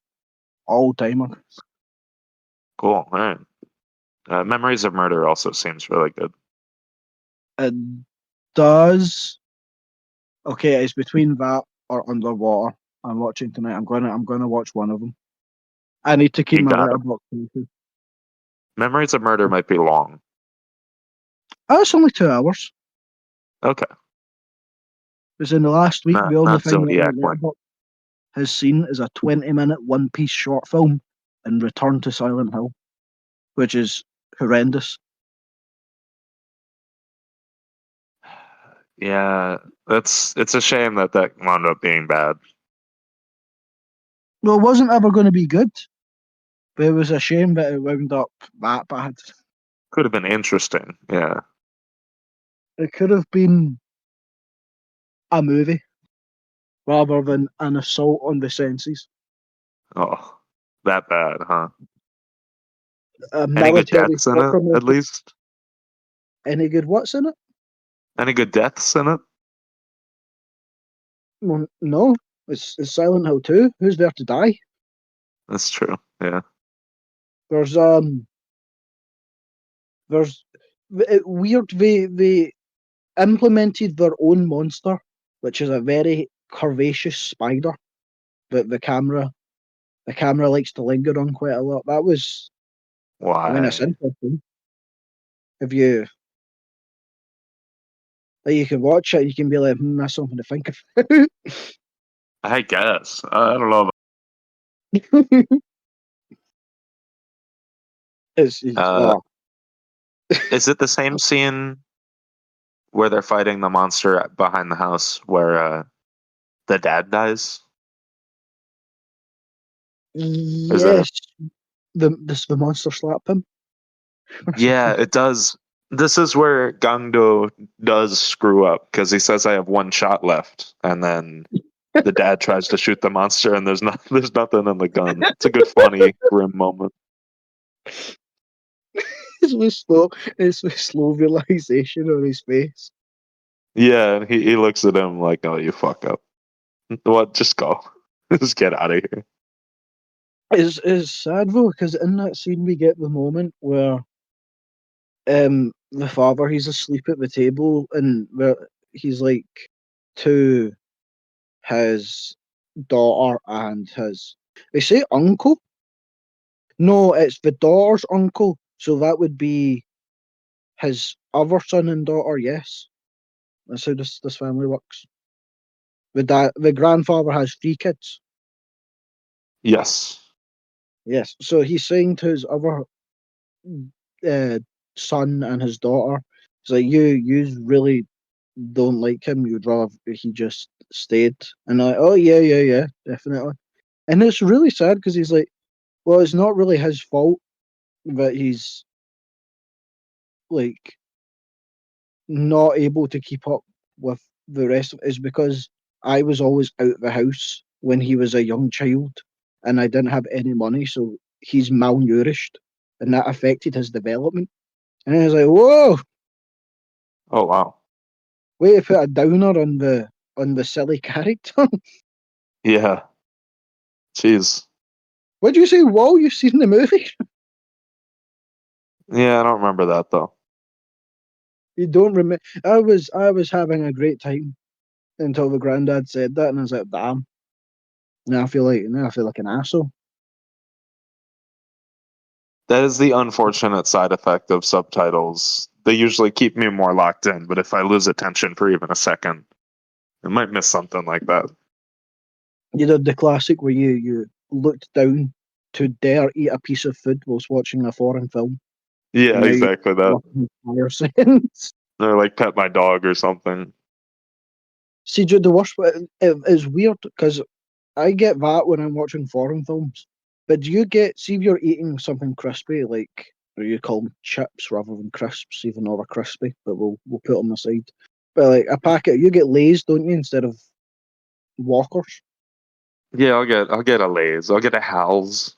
all timer. Cool. All right. Memories of Murder also seems really good. It does. Okay, it's between that or Underwater. I'm watching tonight. I'm gonna watch one of them. I need to keep You my got it. letterbox open. Memories of Murder might be long. Oh, it's only 2 hours. Okay. Because in the last week, the only Not thing that my Zodiac length. letterbox has seen is a 20-minute one-piece short film and Return to Silent Hill, which is horrendous. Yeah, it's a shame that wound up being bad. Well, it wasn't ever going to be good, but it was a shame that it wound up that bad. Could have been interesting. Yeah. It could have been a movie rather than an assault on the senses. Oh, that bad, huh? A Any good military deaths in it, soccer at movie. least? Any good what's in it? Any good deaths in it? Well, no. It's Silent Hill 2. Who's there to die? That's true. Yeah. There's weird they implemented their own monster, which is a very curvaceous spider that the camera likes to linger on quite a lot. That was, I mean, it's Why? interesting. If you like, you can watch it, you can be like, that's something to think of. I guess. I don't know. It's Uh, is it the same scene where they're fighting the monster behind the house where the dad dies? Or is that a... yes, the monster slap him or Yeah, something. it does. This is where Gangdo does screw up because he says, "I have one shot left," and then the dad tries to shoot the monster, and there's nothing in the gun. It's a good, funny, grim moment. It's with slow realization on his face. Yeah, and he looks at him like, "Oh, you fuck up. What? Just go. Just get out of here." It's sad though, because in that scene we get the moment where the father he's asleep at the table and where he's like to his daughter and his they say uncle. No, it's the daughter's uncle, so that would be his other son and daughter. Yes, that's how this family works. The grandfather has 3 kids. Yes. Yes, so he's saying to his other uh, son and his daughter, he's like, you really don't like him. You'd rather he just stayed. And they're like, oh yeah, definitely. And it's really sad because he's like, well, it's not really his fault that he's like not able to keep up with the rest of it. Is because I was always out of the house when he was a young child and I didn't have any money, so he's malnourished and that affected his development. And I was like, whoa, Oh wow. way to put a downer on the silly character. Yeah. Jeez. What do you say? Whoa, you've seen the movie? Yeah, I don't remember that though. You don't remember? I was having a great time until the granddad said that, and I was like, damn. Now I feel like an asshole. That is the unfortunate side effect of subtitles. They usually keep me more locked in, but if I lose attention for even a second, I might miss something like that. You did the classic where you looked down to dare eat a piece of food whilst watching a foreign film, and Yeah, now you exactly that. lost an entire sentence. Or like pet my dog or something. See, Jude, the worst part is weird because I get that when I'm watching foreign films. But do you get, see if you're eating something crispy, like, or you call them chips rather than crisps, even though they're crispy, but we'll put them aside. But like a packet, you get Lay's, don't you, instead of Walkers? Yeah, I'll get a Lay's. I'll get a Hal's.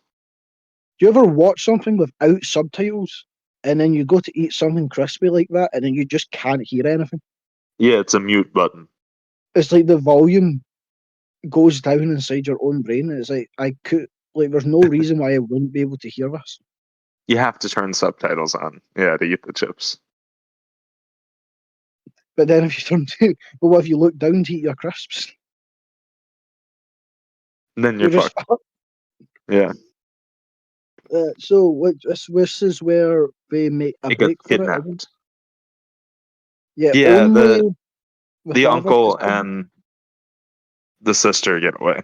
Do you ever watch something without subtitles, and then you go to eat something crispy like that, and then you just can't hear anything? Yeah, it's a mute button. It's like the volume goes down inside your own brain. It's like I could like there's no reason why I wouldn't be able to hear this. You have to turn subtitles on. Yeah, to eat the chips. But then if you turn to but what if you look down to eat your crisps? And then you're You're just fucked. Yeah. so this is where they make a He gets break for it. Isn't it? kidnapped. Yeah, Yeah, only the the father. uncle and the sister get away.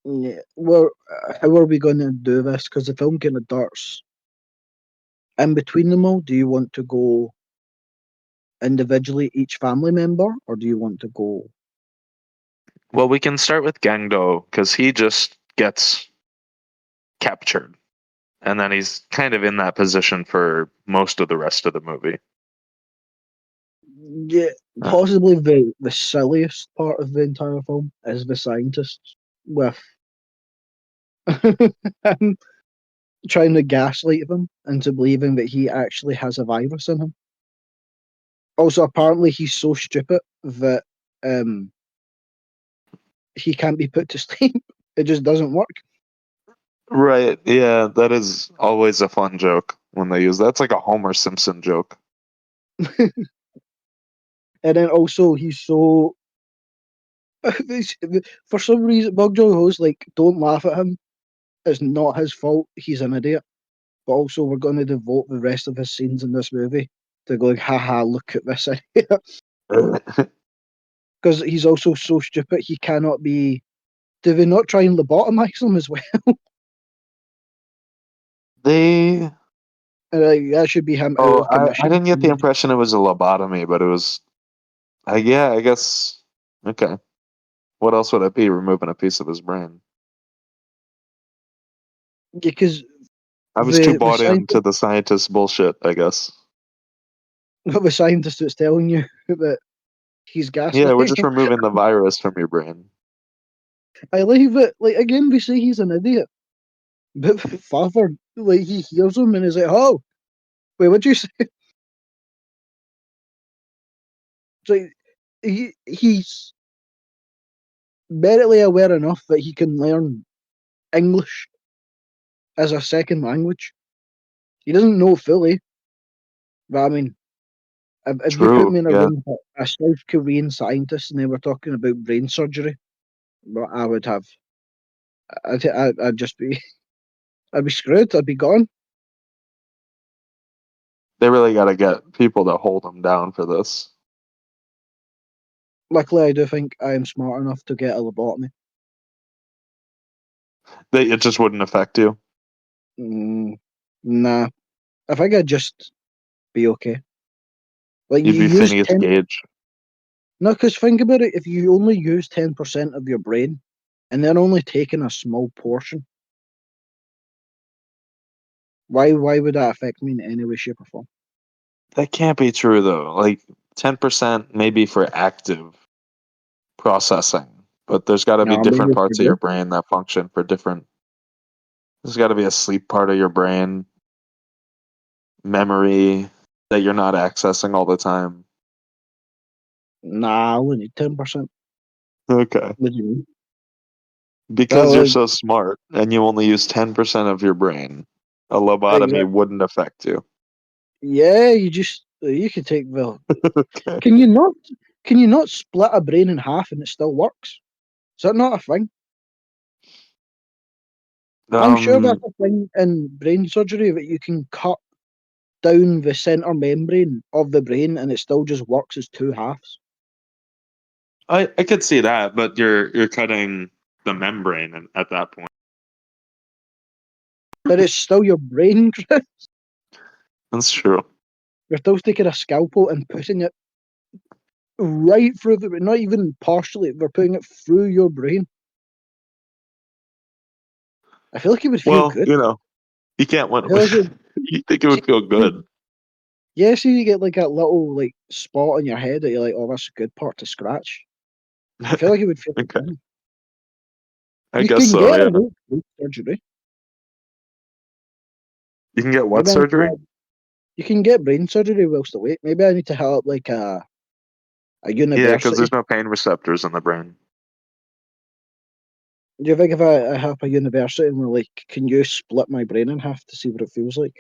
Yeah, well, how are we going to do this? Because the film kind of darts in between them all. Do you want to go individually, each family member, or do you want to go? Well, we can start with Gangdo because he just gets captured. And then he's kind of in that position for most of the rest of the movie. Yeah, Uh, possibly the silliest part of the entire film is the scientists with him trying to gaslight them into believing that he actually has a virus in him. Also, apparently, he's so stupid that um, he can't be put to sleep. It just doesn't work. right. Yeah, that is always a fun joke when they use that's like a Homer Simpson joke. And then also, he's so. For some reason, Bug Joy Ho's like, don't laugh at him. It's not his fault. He's an idiot. But also, we're going to devote the rest of his scenes in this movie to going, haha, look at this idiot. Because he's also so stupid, he cannot be. Do they not try and lobotomize him as well? they That should be him out Oh, of I commission. didn't get the impression it was a lobotomy, but it was yeah, I guess okay. What else would it be? Removing a piece of his brain. Because I was too the bought into scientist, the scientist bullshit, I guess. the scientist that's telling you that he's Yeah, we're gaslighting just him. removing the virus from your brain. I like that. Like again, we say he's an idiot, but the father, like he hears him and is like, "Oh, wait, what'd you say?" It's like he's barely aware enough that he can learn English as a second language. He doesn't know fully, but I mean, if you put True, me in a yeah. room with a South Korean scientist and they were talking about brain surgery, well, I would have, I'd just be, I'd be screwed. I'd be gone. They really got to get people to hold them down for this. Luckily, I do think I am smart enough to get a lobotomy. It just wouldn't affect you. Nah, I think I'd just be okay. Like You'd you be use Phineas 10. Gage. No, because think about it. If you only use 10% of your brain, and they're only taking a small portion, why would that affect me in any way, shape, or form? That can't be true though. Like 10% maybe for active processing, but there's got to be No, different maybe for parts of your you. brain that function for different. There's got to be a sleep part of your brain, memory that you're not accessing all the time. Nah, I only need 10%. Okay. What do you mean? Because you're Well, so smart and you only use 10% of your brain, a lobotomy like, wouldn't affect you. yeah, you could take the. Okay. Can you not? Can you not split a brain in half and it still works? Is that not a thing? I'm sure Um, that's a thing in brain surgery that you can cut down the center membrane of the brain and it still just works as two halves. I could see that, but you're cutting the membrane at that point. But it's still your brain. That's true. You're still taking a scalpel and putting it right through the, not even partially, they're putting it through your brain. I feel like it would feel Well, good. you can't win. I feel like You think it see, would feel good? Yeah, see, you get like that little like spot on your head that you're like, oh, that's a good part to scratch. I feel like it would feel Okay, fine. I You guess can so. get a Yeah, root surgery. you can get what Maybe I need to surgery? you can get brain surgery whilst awake. Maybe I need to hit up like a Yeah, because university. there's no pain receptors in the brain. Do you think if I have a university and we're like, can you split my brain in half to see what it feels like?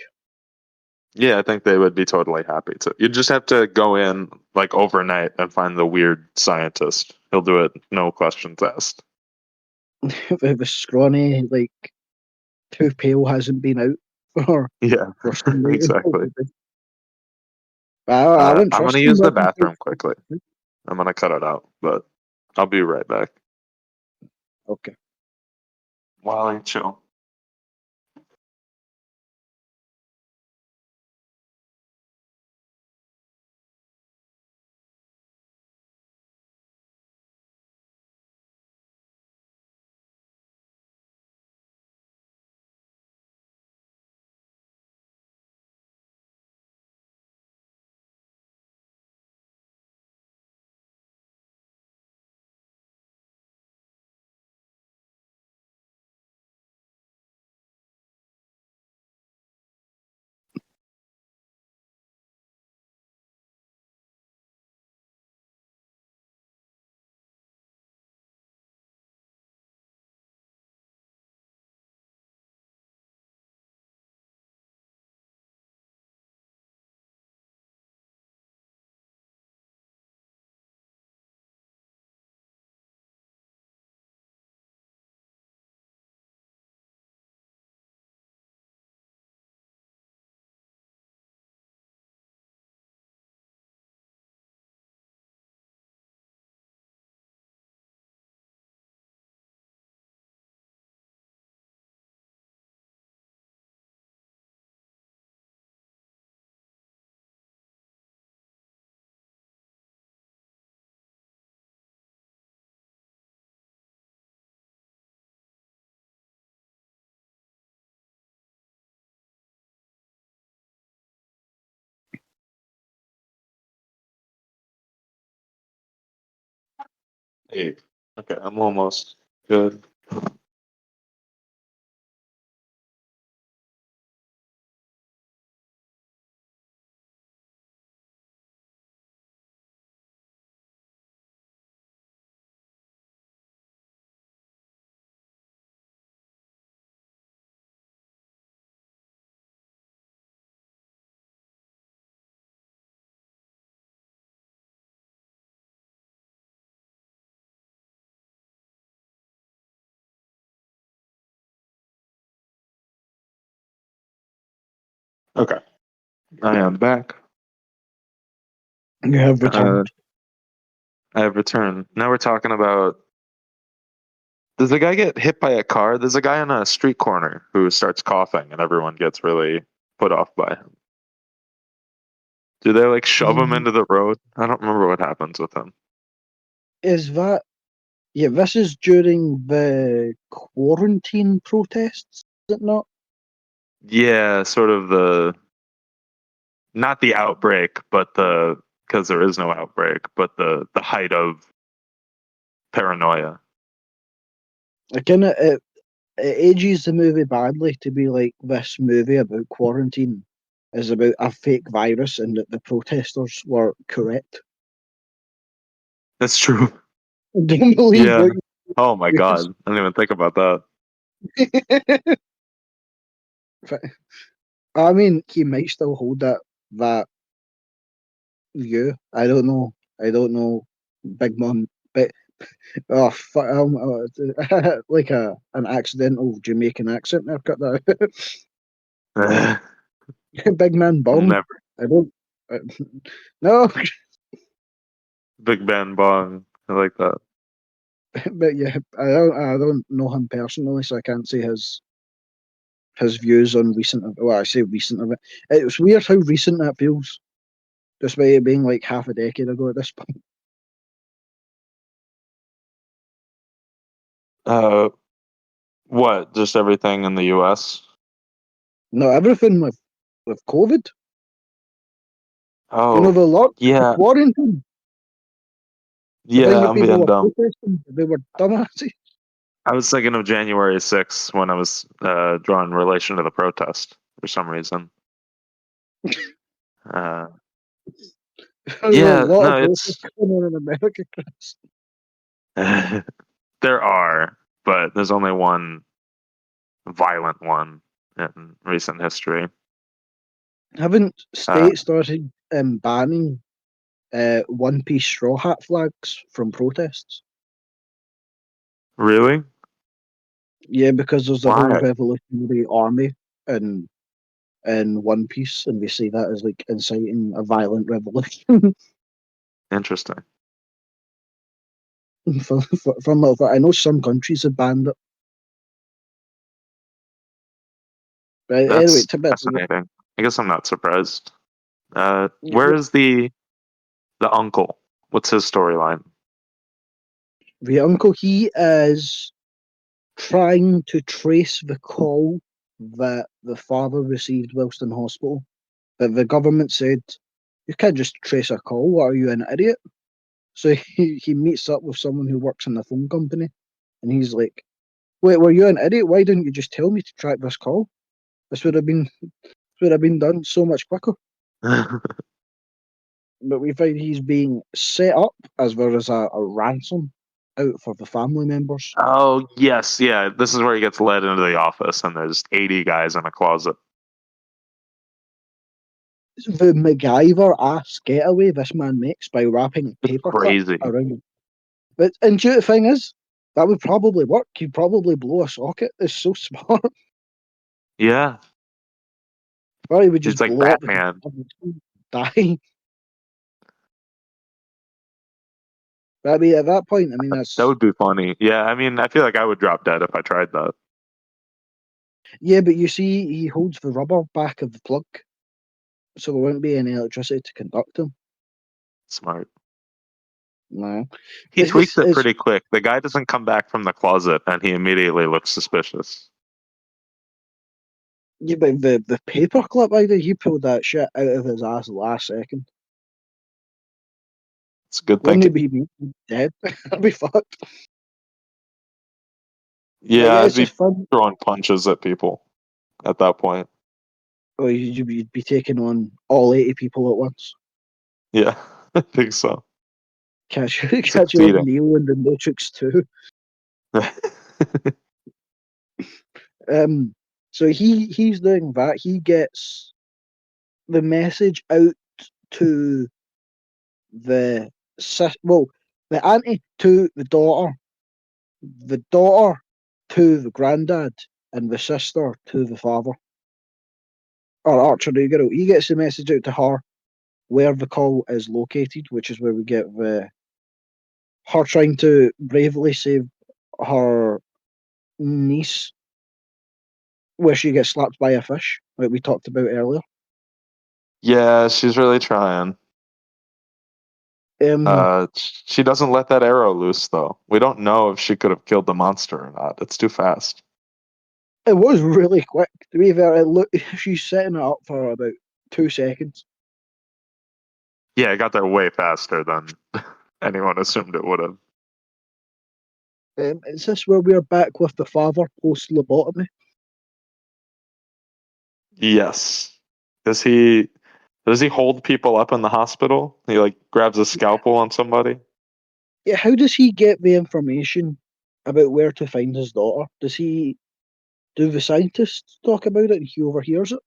Yeah, I think they would be totally happy to. You just have to go in like overnight and find the weird scientist. He'll do it, no questions asked. If the scrawny like tooth pale hasn't been out for Yeah, for some reason. exactly. I wouldn't I'm trust gonna him. use the bathroom quickly. I'm gonna cut it out, but I'll be right back. Okay. Wally, chill. Hey, okay, I'm almost good. Okay, I am back. You have Uh, returned. I have returned. Now we're talking about. Does the guy get hit by a car? There's a guy on a street corner who starts coughing, and everyone gets really put off by him. Do they like shove him into the road? I don't remember what happens with him. Is that yeah? This is during the quarantine protests, is it not? Yeah, sort of the not the outbreak, but the because there is no outbreak, but the height of paranoia. Again, it ages the movie badly to be like this movie about quarantine is about a fake virus and that the protesters were correct. That's true. Don't believe Yeah. what Oh my you god, I didn't even think about that. I mean, he might still hold that view. I don't know. I don't know. Big Mom, but oh, like an accidental Jamaican accent there. Cut that. Big Man Bong. Never. I don't. No, Big Ben Bong. I like that. but yeah, I don't know him personally, so I can't say his views on recent. Well, I say recent of it. It's weird how recent that feels, despite it being like half a decade ago at this point. Uh, what? Just everything in the U.S. No, everything with COVID. You know Oh, the lot yeah, Warrington. I think yeah. the I'm people being were dumb. protesting. They were dumbasses. I was thinking of January 6th when I was drawing relation to the protest for some reason. Uh, There's a yeah, lot of no, protests it's going on in America, Chris. there are, but there's only one violent one in recent history. Haven't Uh, states started banning one-piece straw hat flags from protests? really? Yeah, because there's a whole Why? revolutionary army in One Piece, and they see that as like inciting a violent revolution. Interesting. I know some countries have banned it. But anyway, That's to bit fascinating. I guess I'm not surprised. Where the is the uncle? What's his storyline? uncle, he is trying to trace the call that the father received whilst in hospital. But the government said, you can't just trace a call. What are you, an idiot? So he meets up with someone who works in the phone company, and he's like, "Wait, were you an idiot? Why didn't you just tell me to track this call? This would have been done so much quicker." But we find he's being set up as there is a ransom out for the family members. Oh, yes, yeah. This is where he gets led into the office, and there's 80 guys in a closet. The MacGyver ass getaway this man makes by wrapping a It's paperclip crazy. around him. But and the thing is, that would probably work. He'd probably blow a socket. It's so smart. Yeah, Or he would he's just like blow up the Batman. die. But I mean, at that point, I mean, That that's would be funny. Yeah, I mean, I feel like I would drop dead if I tried that. yeah. But you see, he holds the rubber back of the plug, so there won't be any electricity to conduct him. Smart. No, He it's tweaks it it's pretty quick. The guy doesn't come back from the closet, and he immediately looks suspicious. yeah, but the paperclip idea, he pulled that shit out of his ass last second. It's good Wouldn't it thinking. be dead? I'd be fucked. But Yeah, yeah, I'd it's be just fun. throwing punches at people at that point. Or you'd be taking on all 80 people at once. Yeah, I think so. Catch you like Succeeding. Neo in the Matrix 2. Um, so he's doing that. He gets the message out to the well, the auntie to the daughter to the granddad, and the sister to the father. Or Archer Nugaro. He gets the message out to her where the call is located, which is where we get her trying to bravely save her niece, where she gets slapped by a fish, like we talked about earlier. Yeah, she's really trying. Um, She doesn't let that arrow loose, though. We don't know if she could have killed the monster or not. It's too fast. it was really quick. To be fair, she's setting it up for about 2 seconds. Yeah, it got there way faster than anyone assumed it would have. Is this where we're back with the father post lobotomy? Yes. Does he hold people up in the hospital? He like grabs a scalpel on somebody? Yeah, how does he get the information about where to find his daughter? Do the scientists talk about it and he overhears it?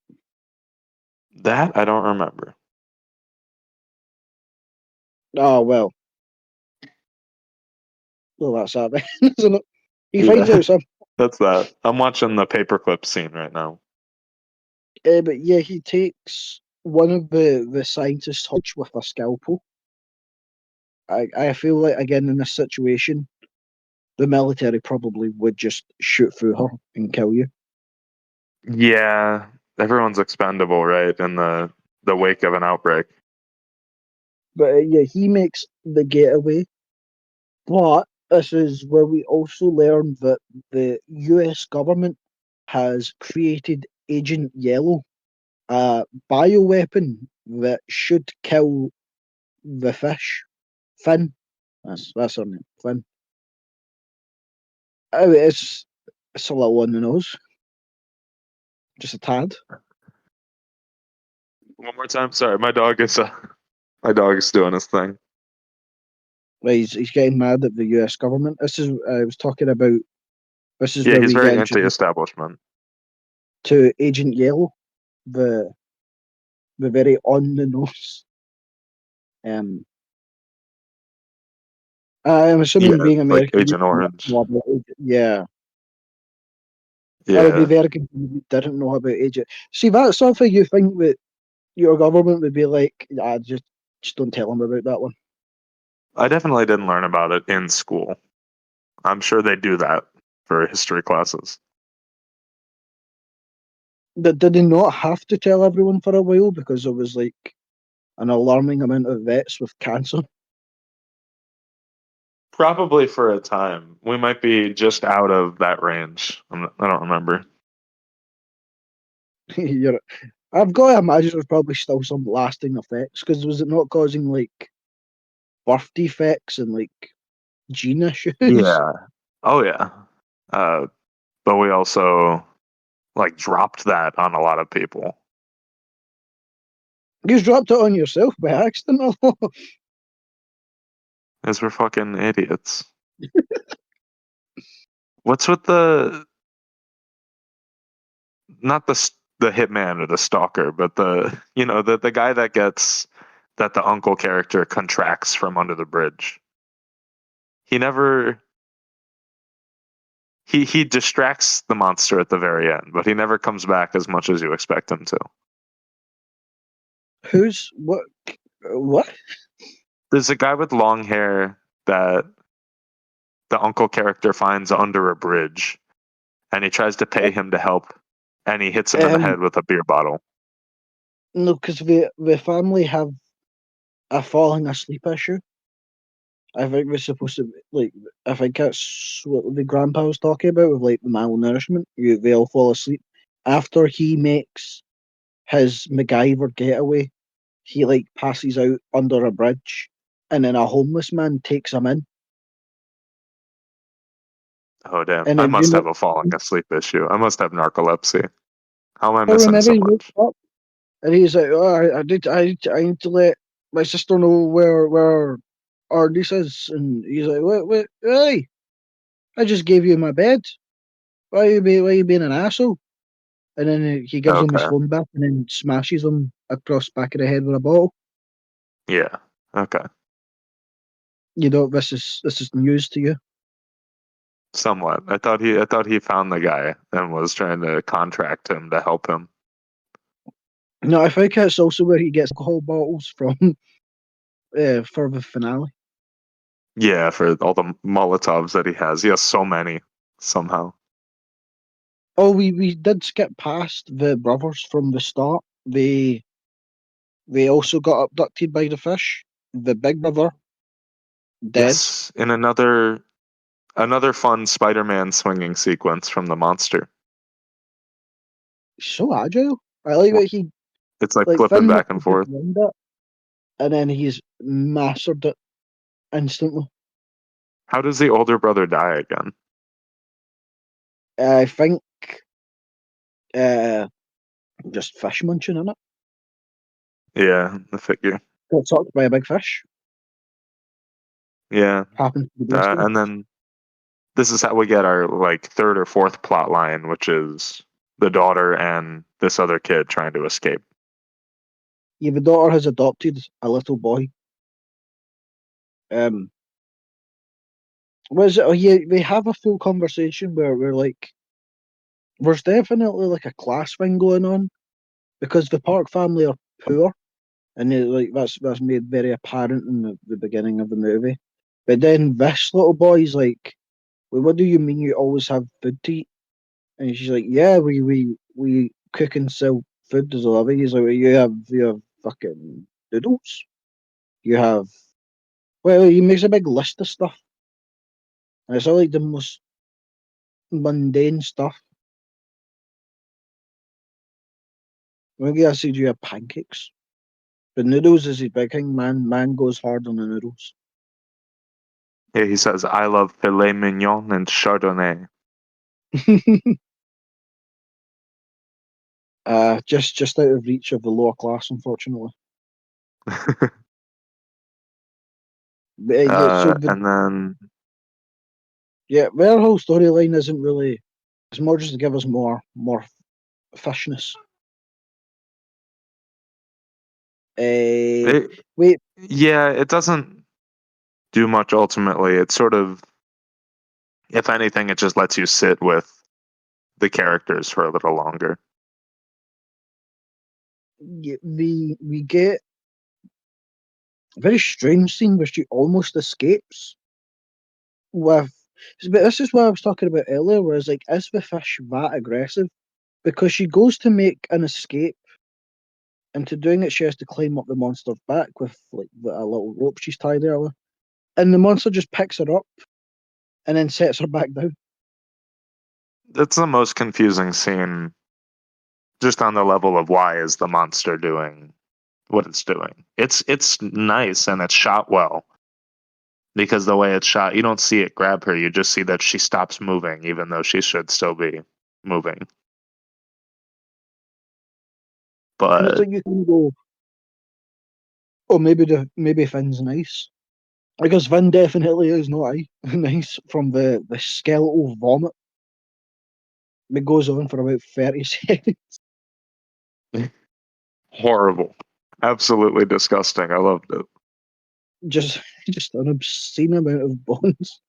That I don't remember. Oh well, that's that then, isn't it? He finds Yeah, out some, that's that. I'm watching the paperclip scene right now. but yeah, he takes one of the scientists' hunch with a scalpel. I feel like again in this situation, the military probably would just shoot through her and kill you. Yeah, everyone's expendable, right? In the wake of an outbreak. But yeah, he makes the getaway. But this is where we also learn that the US government has created Agent Yellow a bioweapon that should kill the fish. Finn. That's her name. Finn. Oh, it's a little on the nose. Just a tad. One more time. Sorry, my dog is doing his thing. Well, he's getting mad at the US government. This is I was talking about. This is Yeah, where he's we get very introduced anti-establishment. to Agent Yellow, the very on the nose. I'm Yeah, assuming being like American, you Agent Orange. know about Agent. Yeah, I would be Yeah, very confused if you didn't know about Agent. See, that's something you think that your government would be like, just don't tell them about that one. I definitely didn't learn about it in school. I'm sure they do that for history classes. Did they not have to tell everyone for a while because there was like an alarming amount of vets with cancer? Probably for a time. We might be just out of that range. I don't remember. You're, I've got to imagine there's probably still some lasting effects because was it not causing like birth defects and like gene issues? Yeah. Oh yeah. Uh, but we also like dropped that on a lot of people. You just dropped it on yourself by accident. Because we're fucking idiots. What's with the not the hitman or the stalker, but the guy that gets that the uncle character contracts from under the bridge. He never he distracts the monster at the very end, but he never comes back as much as you expect him to. Who's what? What? There's a guy with long hair that the uncle character finds under a bridge, and he tries to pay him to help, and he hits him in the Um, head with a beer bottle. no, because the family have a falling asleep issue. I think we're supposed to like. I think that's what the grandpa was talking about with like the malnourishment. They all fall asleep after he makes his MacGyver getaway. He like passes out under a bridge, and then a homeless man takes him in. Oh damn! And I then must have a falling asleep issue. I must have narcolepsy. How am I or missing maybe so he wakes much? up and he's like, "Oh, I need to let my sister know where our niece is." And he's like, "Wait, hey, I just gave you my bed. Why you being an asshole?" And then he gives him his Okay. phone back and then smashes him across the back of the head with a bottle. Yeah. Okay. You know, this is news to you. Somewhat. I thought he found the guy and was trying to contract him to help him. No, I think it's also where he gets alcohol bottles from for the finale. Yeah, for all the Molotovs that he has. He has so many somehow. Oh, we did skip past the brothers from the start. They also got abducted by the fish. The big brother dead. Yes, in another fun Spider-Man swinging sequence from the monster. He's so agile. I like that he It's like like flipping Finn back and manages to forth. land it, and then he's mastered it instantly. How does the older brother die again? I think uh, just fish munching in it. Yeah, the figure. Got sucked by a big fish. Yeah, Happens to the best of us. and then this is how we get our like third or fourth plot line, which is the daughter and this other kid trying to escape. Yeah, the daughter has adopted a little boy. Um, was it? Oh, yeah, they have a full conversation where we're like, there's definitely like a class thing going on because the Park family are poor, and like that's made very apparent in the beginning of the movie. But then this little boy's like, "Well, what do you mean you always have food to eat?" And she's like, "Yeah, we cook and sell food as a living." He's like, well, you have fucking noodles. You have well, he makes a big list of stuff, and it's all like the most mundane stuff. Maybe I said you have pancakes. But noodles is his big thing. Man goes hard on the noodles. Yeah, he says, "I love filet mignon and chardonnay." Just out of reach of the lower class, unfortunately. But And then yeah, their whole storyline isn't really. It's more just to give us more fishness. it, Wait, yeah, it doesn't do much ultimately. It sort of, if anything, it just lets you sit with the characters for a little longer. we get a very strange scene where she almost escapes with. But this is what I was talking about earlier, where it's like, is the fish that aggressive? Because she goes to make an escape, and to doing it, she has to climb up the monster's back with like a little rope she's tied there with, and the monster just picks her up and then sets her back down. It's the most confusing scene, just on the level of why is the monster doing what it's doing. It's nice and it's shot well because the way it's shot, you don't see it grab her. You just see that she stops moving, even though she should still be moving. And it's But like you can go, oh, maybe Finn's nice. Because Finn definitely is not nice from the skeletal vomit that goes on for about 30 seconds. horrible, absolutely disgusting. I loved it. Just an obscene amount of bones.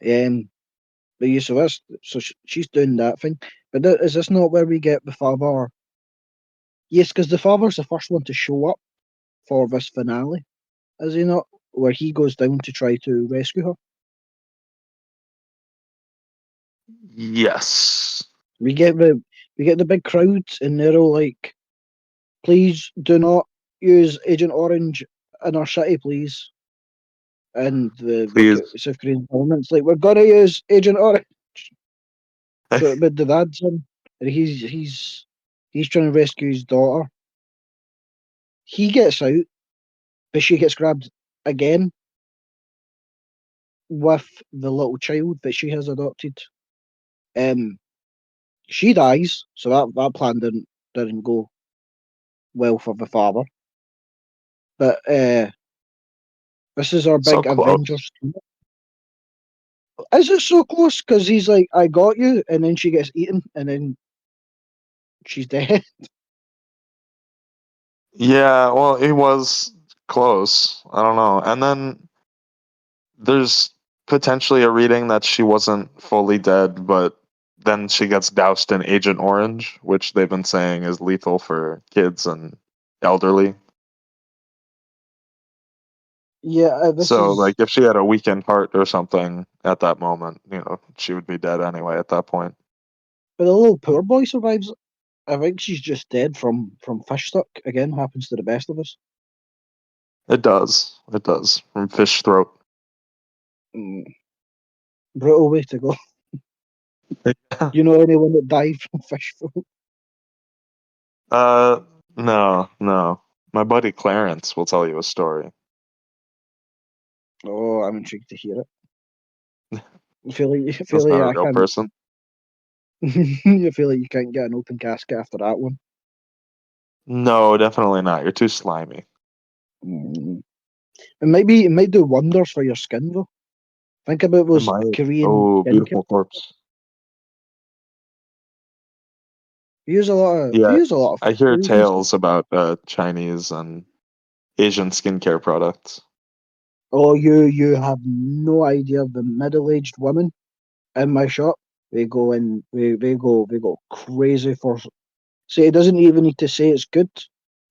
Um, but yeah, she's doing that thing. But is this not where we get the father? Yes, because the father's the first one to show up for this finale, is he not? Where he goes down to try to rescue her. Yes, We get the we get the big crowds, and they're all like, "Please do not use Agent Orange in our city, please." And please. South Korean government's like, "We're gonna use Agent Orange." But the dad's in, and he's trying to rescue his daughter. He gets out, but she gets grabbed again with the little child that she has adopted. Um, she dies, so that plan didn't go well for the father. But this is our So big close. Avengers. Is it so close? Because he's like, "I got you," and then she gets eaten, and then she's dead. Yeah, well, it was close. I don't know. And then there's potentially a reading that she wasn't fully dead, but then she gets doused in Agent Orange, which they've been saying is lethal for kids and elderly. Yeah, this So, is like, if she had a weakened heart or something at that moment, she would be dead anyway at that point. but the little poor boy survives. I think she's just dead from fish stuck. Again, happens to the best of us. It does. It does. From fish throat. Mm, brutal way to go. Yeah. You know anyone that died from fish food? Uh, no, no. My buddy Clarence will tell you a story. Oh, I'm intrigued to hear it. I feel That's like not a I real can't. person. You feel like you can't get an open casket after that one. No, definitely not. You're too slimy. Mm. It might do wonders for your skin though. Think about It those might. Korean Oh, skincare. beautiful corpse. They Yeah, use a lot of I hear food and stuff. tales about Chinese and Asian skincare products. Oh, you have no idea of the middle-aged women in my shop. They go crazy for. See, it doesn't even need to say it's good.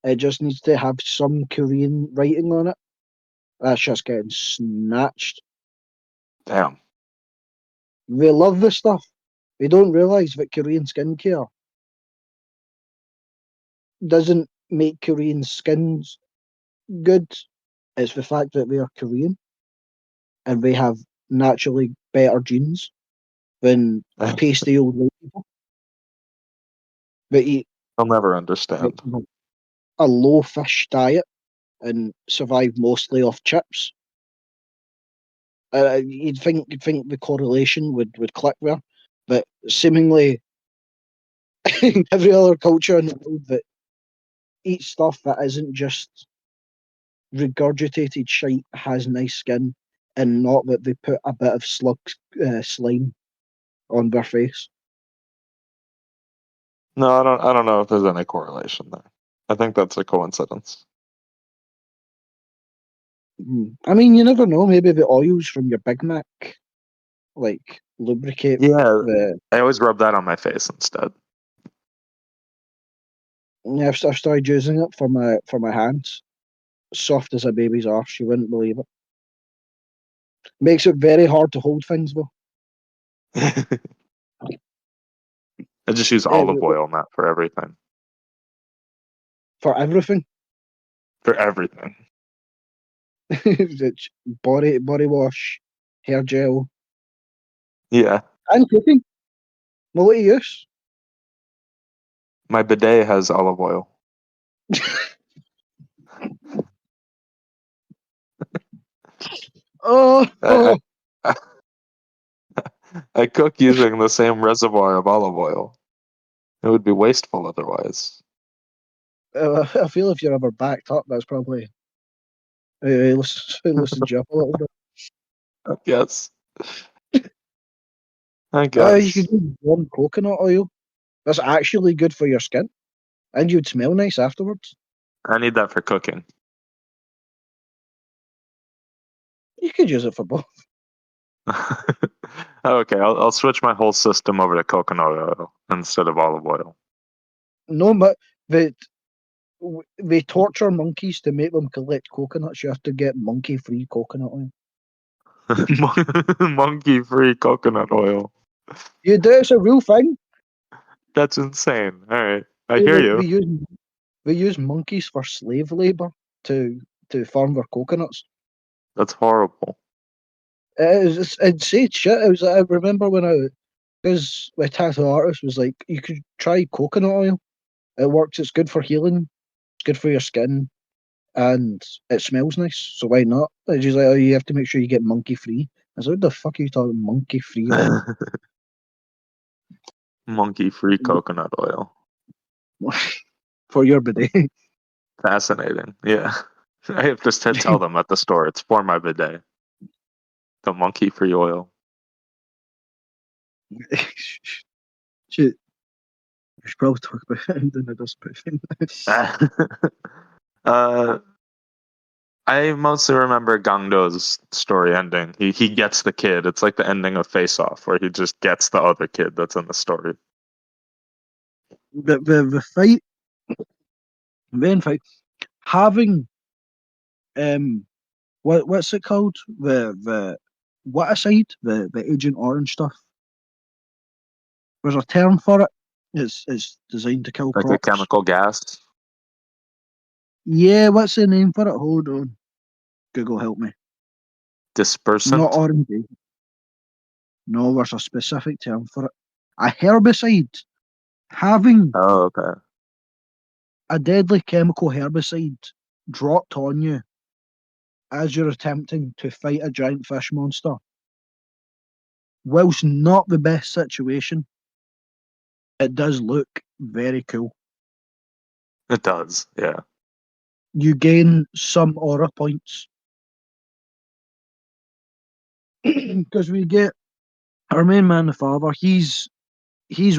It just needs to have some Korean writing on it. That's just getting snatched. Damn. They love this stuff. They don't realise that Korean skincare doesn't make Korean skins good. It's the fact that they are Korean and they have naturally better genes than pasty old white people. They eat I'll never like, understand. a low fish diet and survive mostly off chips. You'd think the correlation would click there, but seemingly every other culture in the world that eats stuff that isn't just regurgitated shite has nice skin, and not that they put a bit of slime on their face. No, I don't. I don't know if there's any correlation there. I think that's a coincidence. I mean, you never know. Maybe the oils from your Big Mac like lubricate Yeah, the. I always rub that on my face instead. Yeah, I've started using it for my hands. Soft as a baby's arse. You wouldn't believe it. Makes it very hard to hold things though. I just use Eh, olive oil, not for everything. for everything. For everything. It's body wash, hair gel, Yeah, and cooking. Well, what do you use? my bidet has olive oil. Oh, I, I I cook using the same reservoir of olive oil. It would be wasteful otherwise. I feel if you're ever backed up, that's probably listen you up a little bit. I guess. I You could guess. use warm coconut oil. That's actually good for your skin, and you'd smell nice afterwards. I need that for cooking. You could use it for both. Okay, I'll switch my whole system over to coconut oil instead of olive oil. No, but they torture monkeys to make them collect coconuts. You have to get monkey-free coconut oil. Monkey-free coconut oil. You do. It's a real thing. That's insane. All right, I We, hear we, you. we use we use monkeys for slave labor to farm their coconuts. That's horrible. It's insane shit. I remember because my tattoo artist was like, you could try coconut oil. It works. It's good for healing. It's good for your skin, and it smells nice. So why not? And she's like, oh, you have to make sure you get monkey free. I was like, what the fuck are you talking monkey free oil? Monkey-free coconut oil. For your bidet. Fascinating. Yeah. I have to tell them at the store it's for my bidet. The monkey-free oil. Shit. We should probably talk about it and then it does put uh, I mostly remember Gangdo's story ending. He gets the kid. It's like the ending of Face Off, where he just gets the other kid that's in the story. the fight, main fight, having what's it called? The what aside? The Agent Orange stuff. There's a term for it. It's designed to kill Like a crops. chemical gas. Yeah, what's the name for it? Hold on. Google help me. Not Dispersant. orange. No, there's a specific term for it. A herbicide. Having Oh, okay. a deadly chemical herbicide dropped on you as you're attempting to fight a giant fish monster, whilst not the best situation, it does look very cool. It does. Yeah. You gain some aura points because we get our main man, the father. He's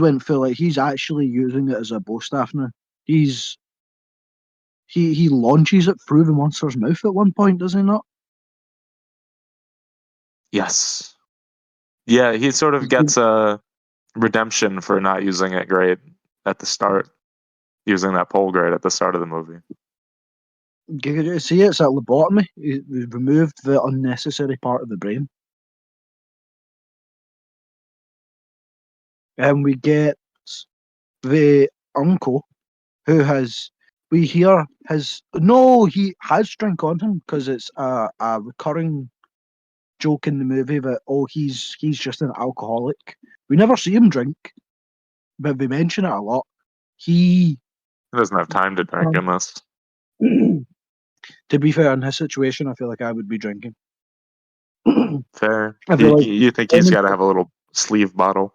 went full. Like he's actually using it as a bow staff now. He launches it through the monster's mouth at one point, does he not? Yes. Yeah, he sort of gets a redemption for not using it great at the start, using that pole grade at the start of the movie. See, it's at lobotomy. We've removed the unnecessary part of the brain. And we get the uncle who we hear he has drink on him because it's a recurring joke in the movie that he's just an alcoholic. We never see him drink, but they mention it a lot. He, He doesn't have time to drink in this. to be fair, in his situation, I feel like I would be drinking. Fair. I feel like, You think he's got to have a little sleeve bottle?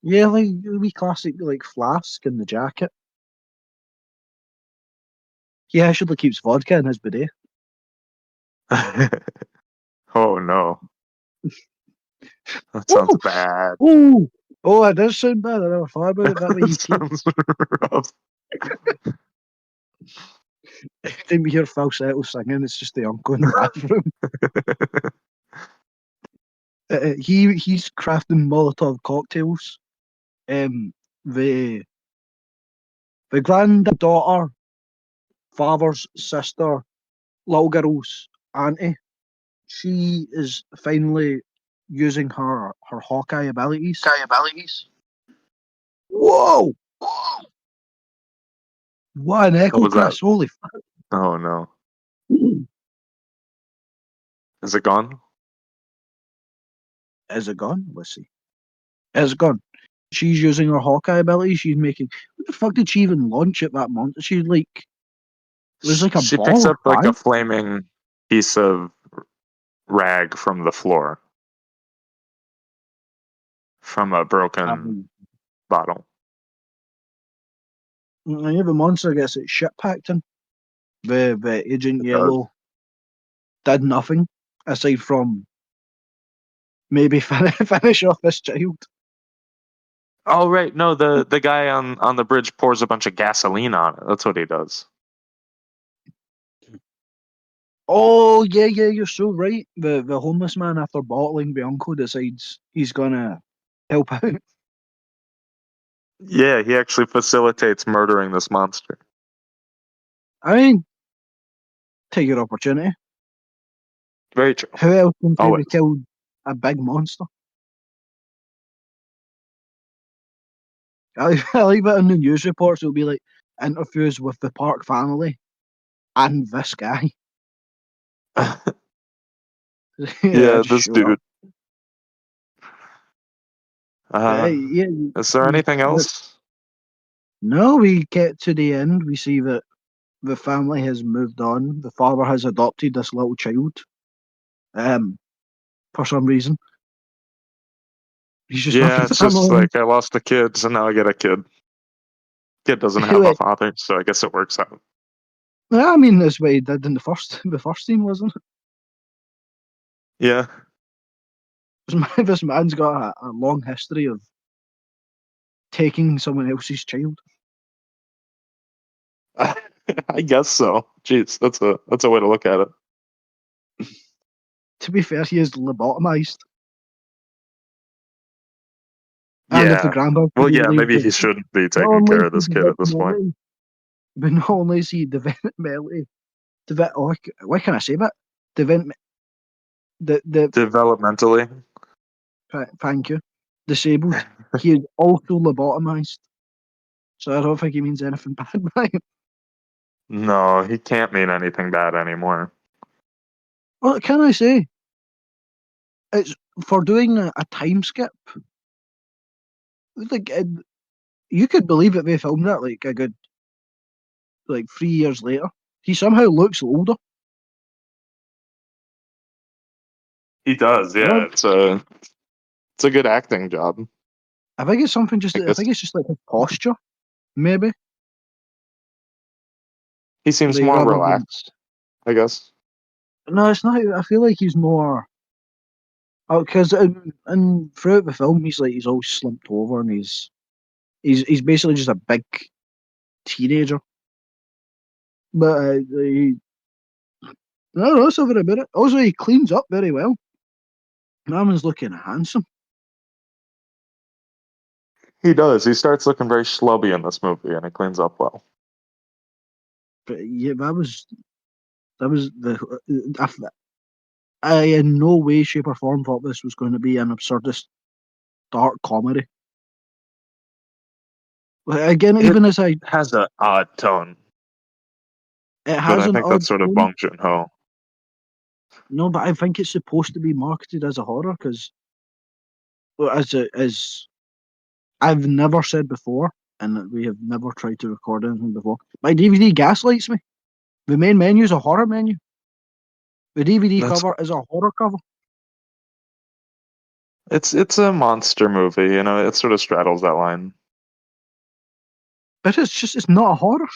yeah, like a wee classic like flask in the jacket. He actually keeps vodka in his bidet. Oh no, that sounds Oh, bad. oh, it does sound bad. I never thought about it that way. That You keep sounds rough. Anytime we hear falsetto singing, it's just the uncle in the bathroom. He's crafting Molotov cocktails. The granddaughter, father's sister, little girl's auntie, she is finally using her Hawkeye abilities. Whoa! What an echo, What was that? Chris! Holy fuck! Oh no. Is it gone? Is it gone? Let's see. Is it gone? She's using her Hawkeye ability. She's making. What the fuck did she even launch at that monster? She like. It was like a She ball picks of up like fire. a flaming piece of rag from the floor. From a broken bottle. And the monster gets its shit packed in. The Agent It Yellow did nothing aside from maybe finish off this child. Oh right, no, the guy on the bridge pours a bunch of gasoline on it. That's what he does. Oh yeah, you're so right. The homeless man, after bottling the uncle, decides he's gonna help out. Yeah, he actually facilitates murdering this monster. I mean, take your opportunity. Very true. Who else can say they Always. killed a big monster? I like that in the news reports. It'll be like interviews with the Park family and this guy. Yeah, Yeah, just this show up. dude. Yeah. Is there anything else? No, we get to the end. We see that the family has moved on. The father has adopted this little child. For some reason, he's just not Yeah, the it's just family. like I lost a kid, so now I get a kid. Kid doesn't have a father, so I guess it works out. I mean, that's what he did in the first scene, wasn't it? Yeah. This man's got a long history of taking someone else's child. I guess so. Jeez, that's a way to look at it. To be fair, he is lobotomized. And if the Yeah. grandpa Well, yeah, believe maybe that he shouldn't be not taking only care is of he this kid at this point. developmentally, but not only is he developmentally, why can I say that? Development, the Developmentally. thank you, disabled. He is also lobotomized. So I don't think he means anything bad by it. No, he can't mean anything bad anymore. What can I say? It's for doing a time skip. Like you could believe it. They filmed that like a good 3 years later. He somehow looks older. He does, I yeah. don't. It's a good acting job. I think it's something just. I I guess think it's just like his posture, maybe. he seems Like more rather than. relaxed, I guess. No, it's not. I feel like he's more. Because and throughout the film, he's always slumped over, and he's basically just a big teenager. But no, that's over about it. Also, he cleans up very well. Norman's looking handsome. He does. He starts looking very schlubby in this movie, and he cleans up well. But yeah, that was I in no way, shape, or form thought this was going to be an absurdist dark comedy. Again, It even as it has an odd tone, but has I an think odd that's sort of tone. Bong Joon-ho. No, but I think it's supposed to be marketed as a horror because, as I've never said before, and that we have never tried to record anything before. My DVD gaslights me. The main menu is a horror menu. The DVD That's cover is a horror cover. it's a monster movie, you know. It sort of straddles that line. But it's not a horror.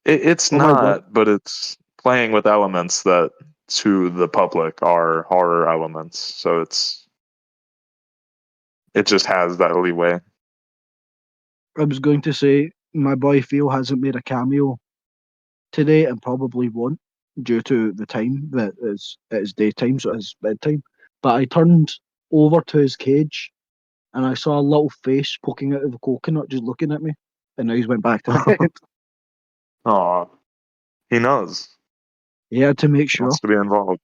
It's Oh my god. not, but it's playing with elements that to the public are horror elements. So it just has that leeway. I was going to say my boy Theo hasn't made a cameo today and probably won't due to the time that it's daytime, so it's bedtime. But I turned over to his cage and I saw a little face poking out of the coconut just looking at me. And now he's went back to bed. Aw, he knows. He had to make He sure. wants to be involved.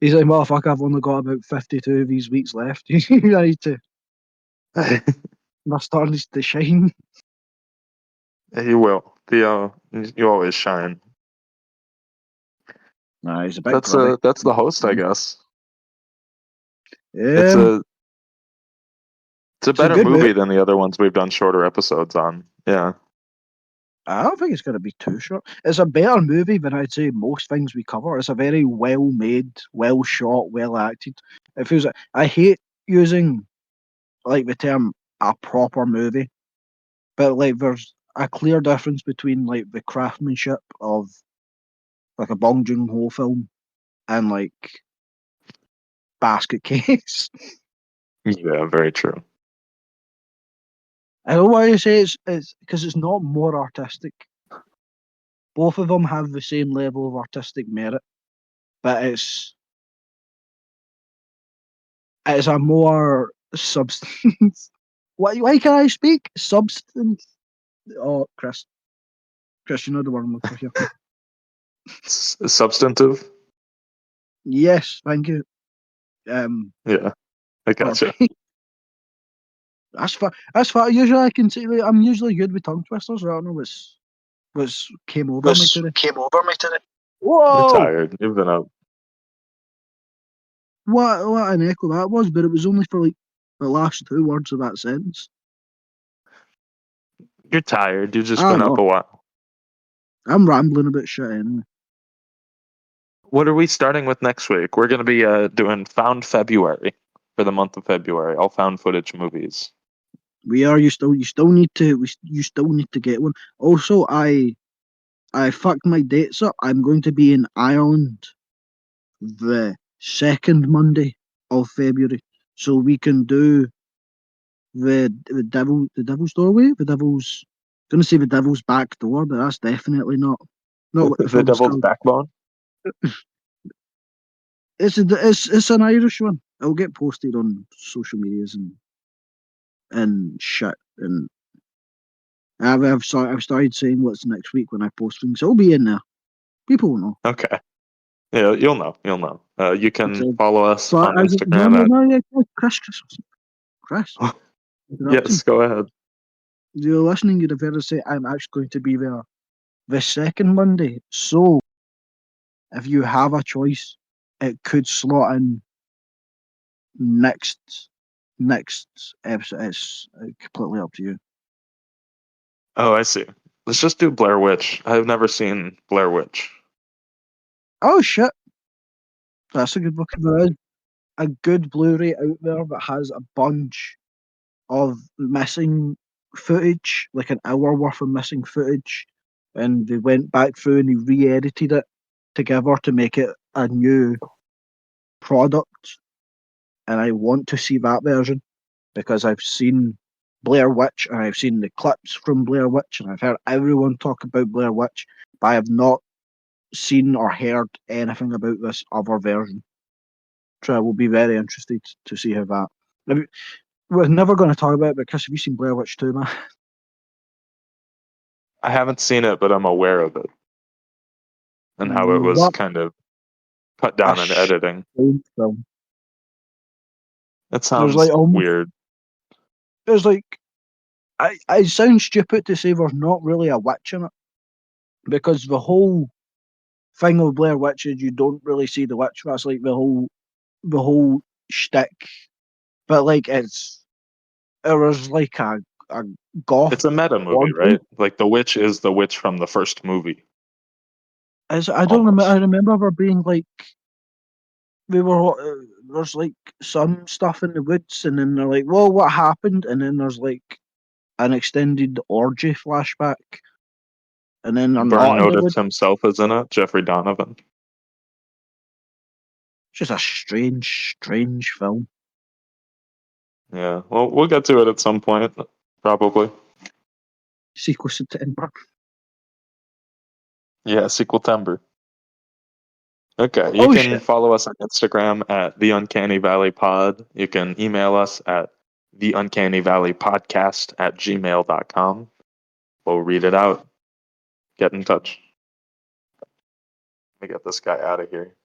He's like, motherfucker, I've only got about 52 of these weeks left. I need to, my star needs to shine. He will. Theo, you always shine. Nah, he's a bit grubby. That's the host, I guess. It's Yeah, a it's a it's a better good movie. movie than the other ones we've done shorter episodes on. Yeah. I don't think it's going to be too short. It's a better movie than I'd say most things we cover. It's a very well made, well shot, well acted. It feels like I hate using like the term a proper movie, but like there's a clear difference between like the craftsmanship of like a Bong Joon-ho film and like Basket Case. Yeah, very true. I don't want to say it's because it's not more artistic. Both of them have the same level of artistic merit, but it's a more substance. Why can't I speak? Substance. Oh, Chris, you know the word I'm looking for here. Substantive? Yes, thank you. Yeah, I gotcha. That's fine. That's fine. Usually I can say like, I'm usually good with tongue twisters. I don't know what's came over me today. You're Whoa! tired. You've been up. What an echo that was, but it was only for like the last two words of that sentence. You're tired. You've just I been don't up know. a while. I'm rambling about shit anyway. What are we starting with next week? We're going to be doing Found February for the month of February. All found footage movies. We are. You still need to. You still need to get one. Also, I fucked my dates up. I'm going to be in Ireland the second Monday of February, so we can do the devil's doorway, the devil's. I'm gonna say the devil's back door, but that's definitely not what the The film's Devil's called. Backbone. It's an Irish one. It'll get posted on social medias and shit. And I've started saying what's next week when I post things. It'll be in there. People will know. Okay. Yeah, you'll know. You'll know. You can So, follow us but on I no Instagram no at. no yeah, Chris, interrupting. Yes, go ahead. You're listening. You'd have heard us say I'm actually going to be there the second Monday. So if you have a choice, it could slot in next next episode. It's completely up to you. Oh, I see. Let's just do Blair Witch. I've never seen Blair Witch. Oh shit, that's a good book. There is a good Blu-ray out there that has a bunch of missing footage, like an hour worth of missing footage, and they went back through and they re-edited it together to make it a new product. And I want to see that version because I've seen Blair Witch and I've seen the clips from Blair Witch and I've heard everyone talk about Blair Witch, but I have not seen or heard anything about this other version. So I will be very interested to see how that. We're never going to talk about it, but Chris, have you seen Blair Witch 2, man? I haven't seen it, but I'm aware of it and how it was What kind of cut a down in editing. film. It There's like sounds almost, weird. there's like, I sound stupid to say there's not really a witch in it because the whole thing of Blair Witch is you don't really see the witch. That's like the whole shtick. But like It was like a goth. It's a meta movie, orgy. right? Like the witch is the witch from the first movie. I don't remember. Almost. I remember there being like we were. There's like some stuff in the woods, and then they're like, "Well, what happened?" And then there's like an extended orgy flashback, and then they're Burn not in the noticed woods. himself is in it. Jeffrey Donovan. It's just a strange film. Yeah. Well, we'll get to it at some point, probably. Sequel September. Yeah, sequel timber. Okay, you Oh can shit! follow us on Instagram at the Uncanny Valley Pod. You can email us at the Uncanny Valley Podcast at gmail.com. We'll read it out. Get in touch. Let me get this guy out of here.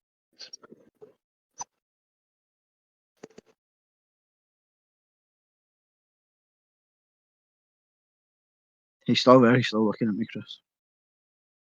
He's still there. He's still looking at me, Chris.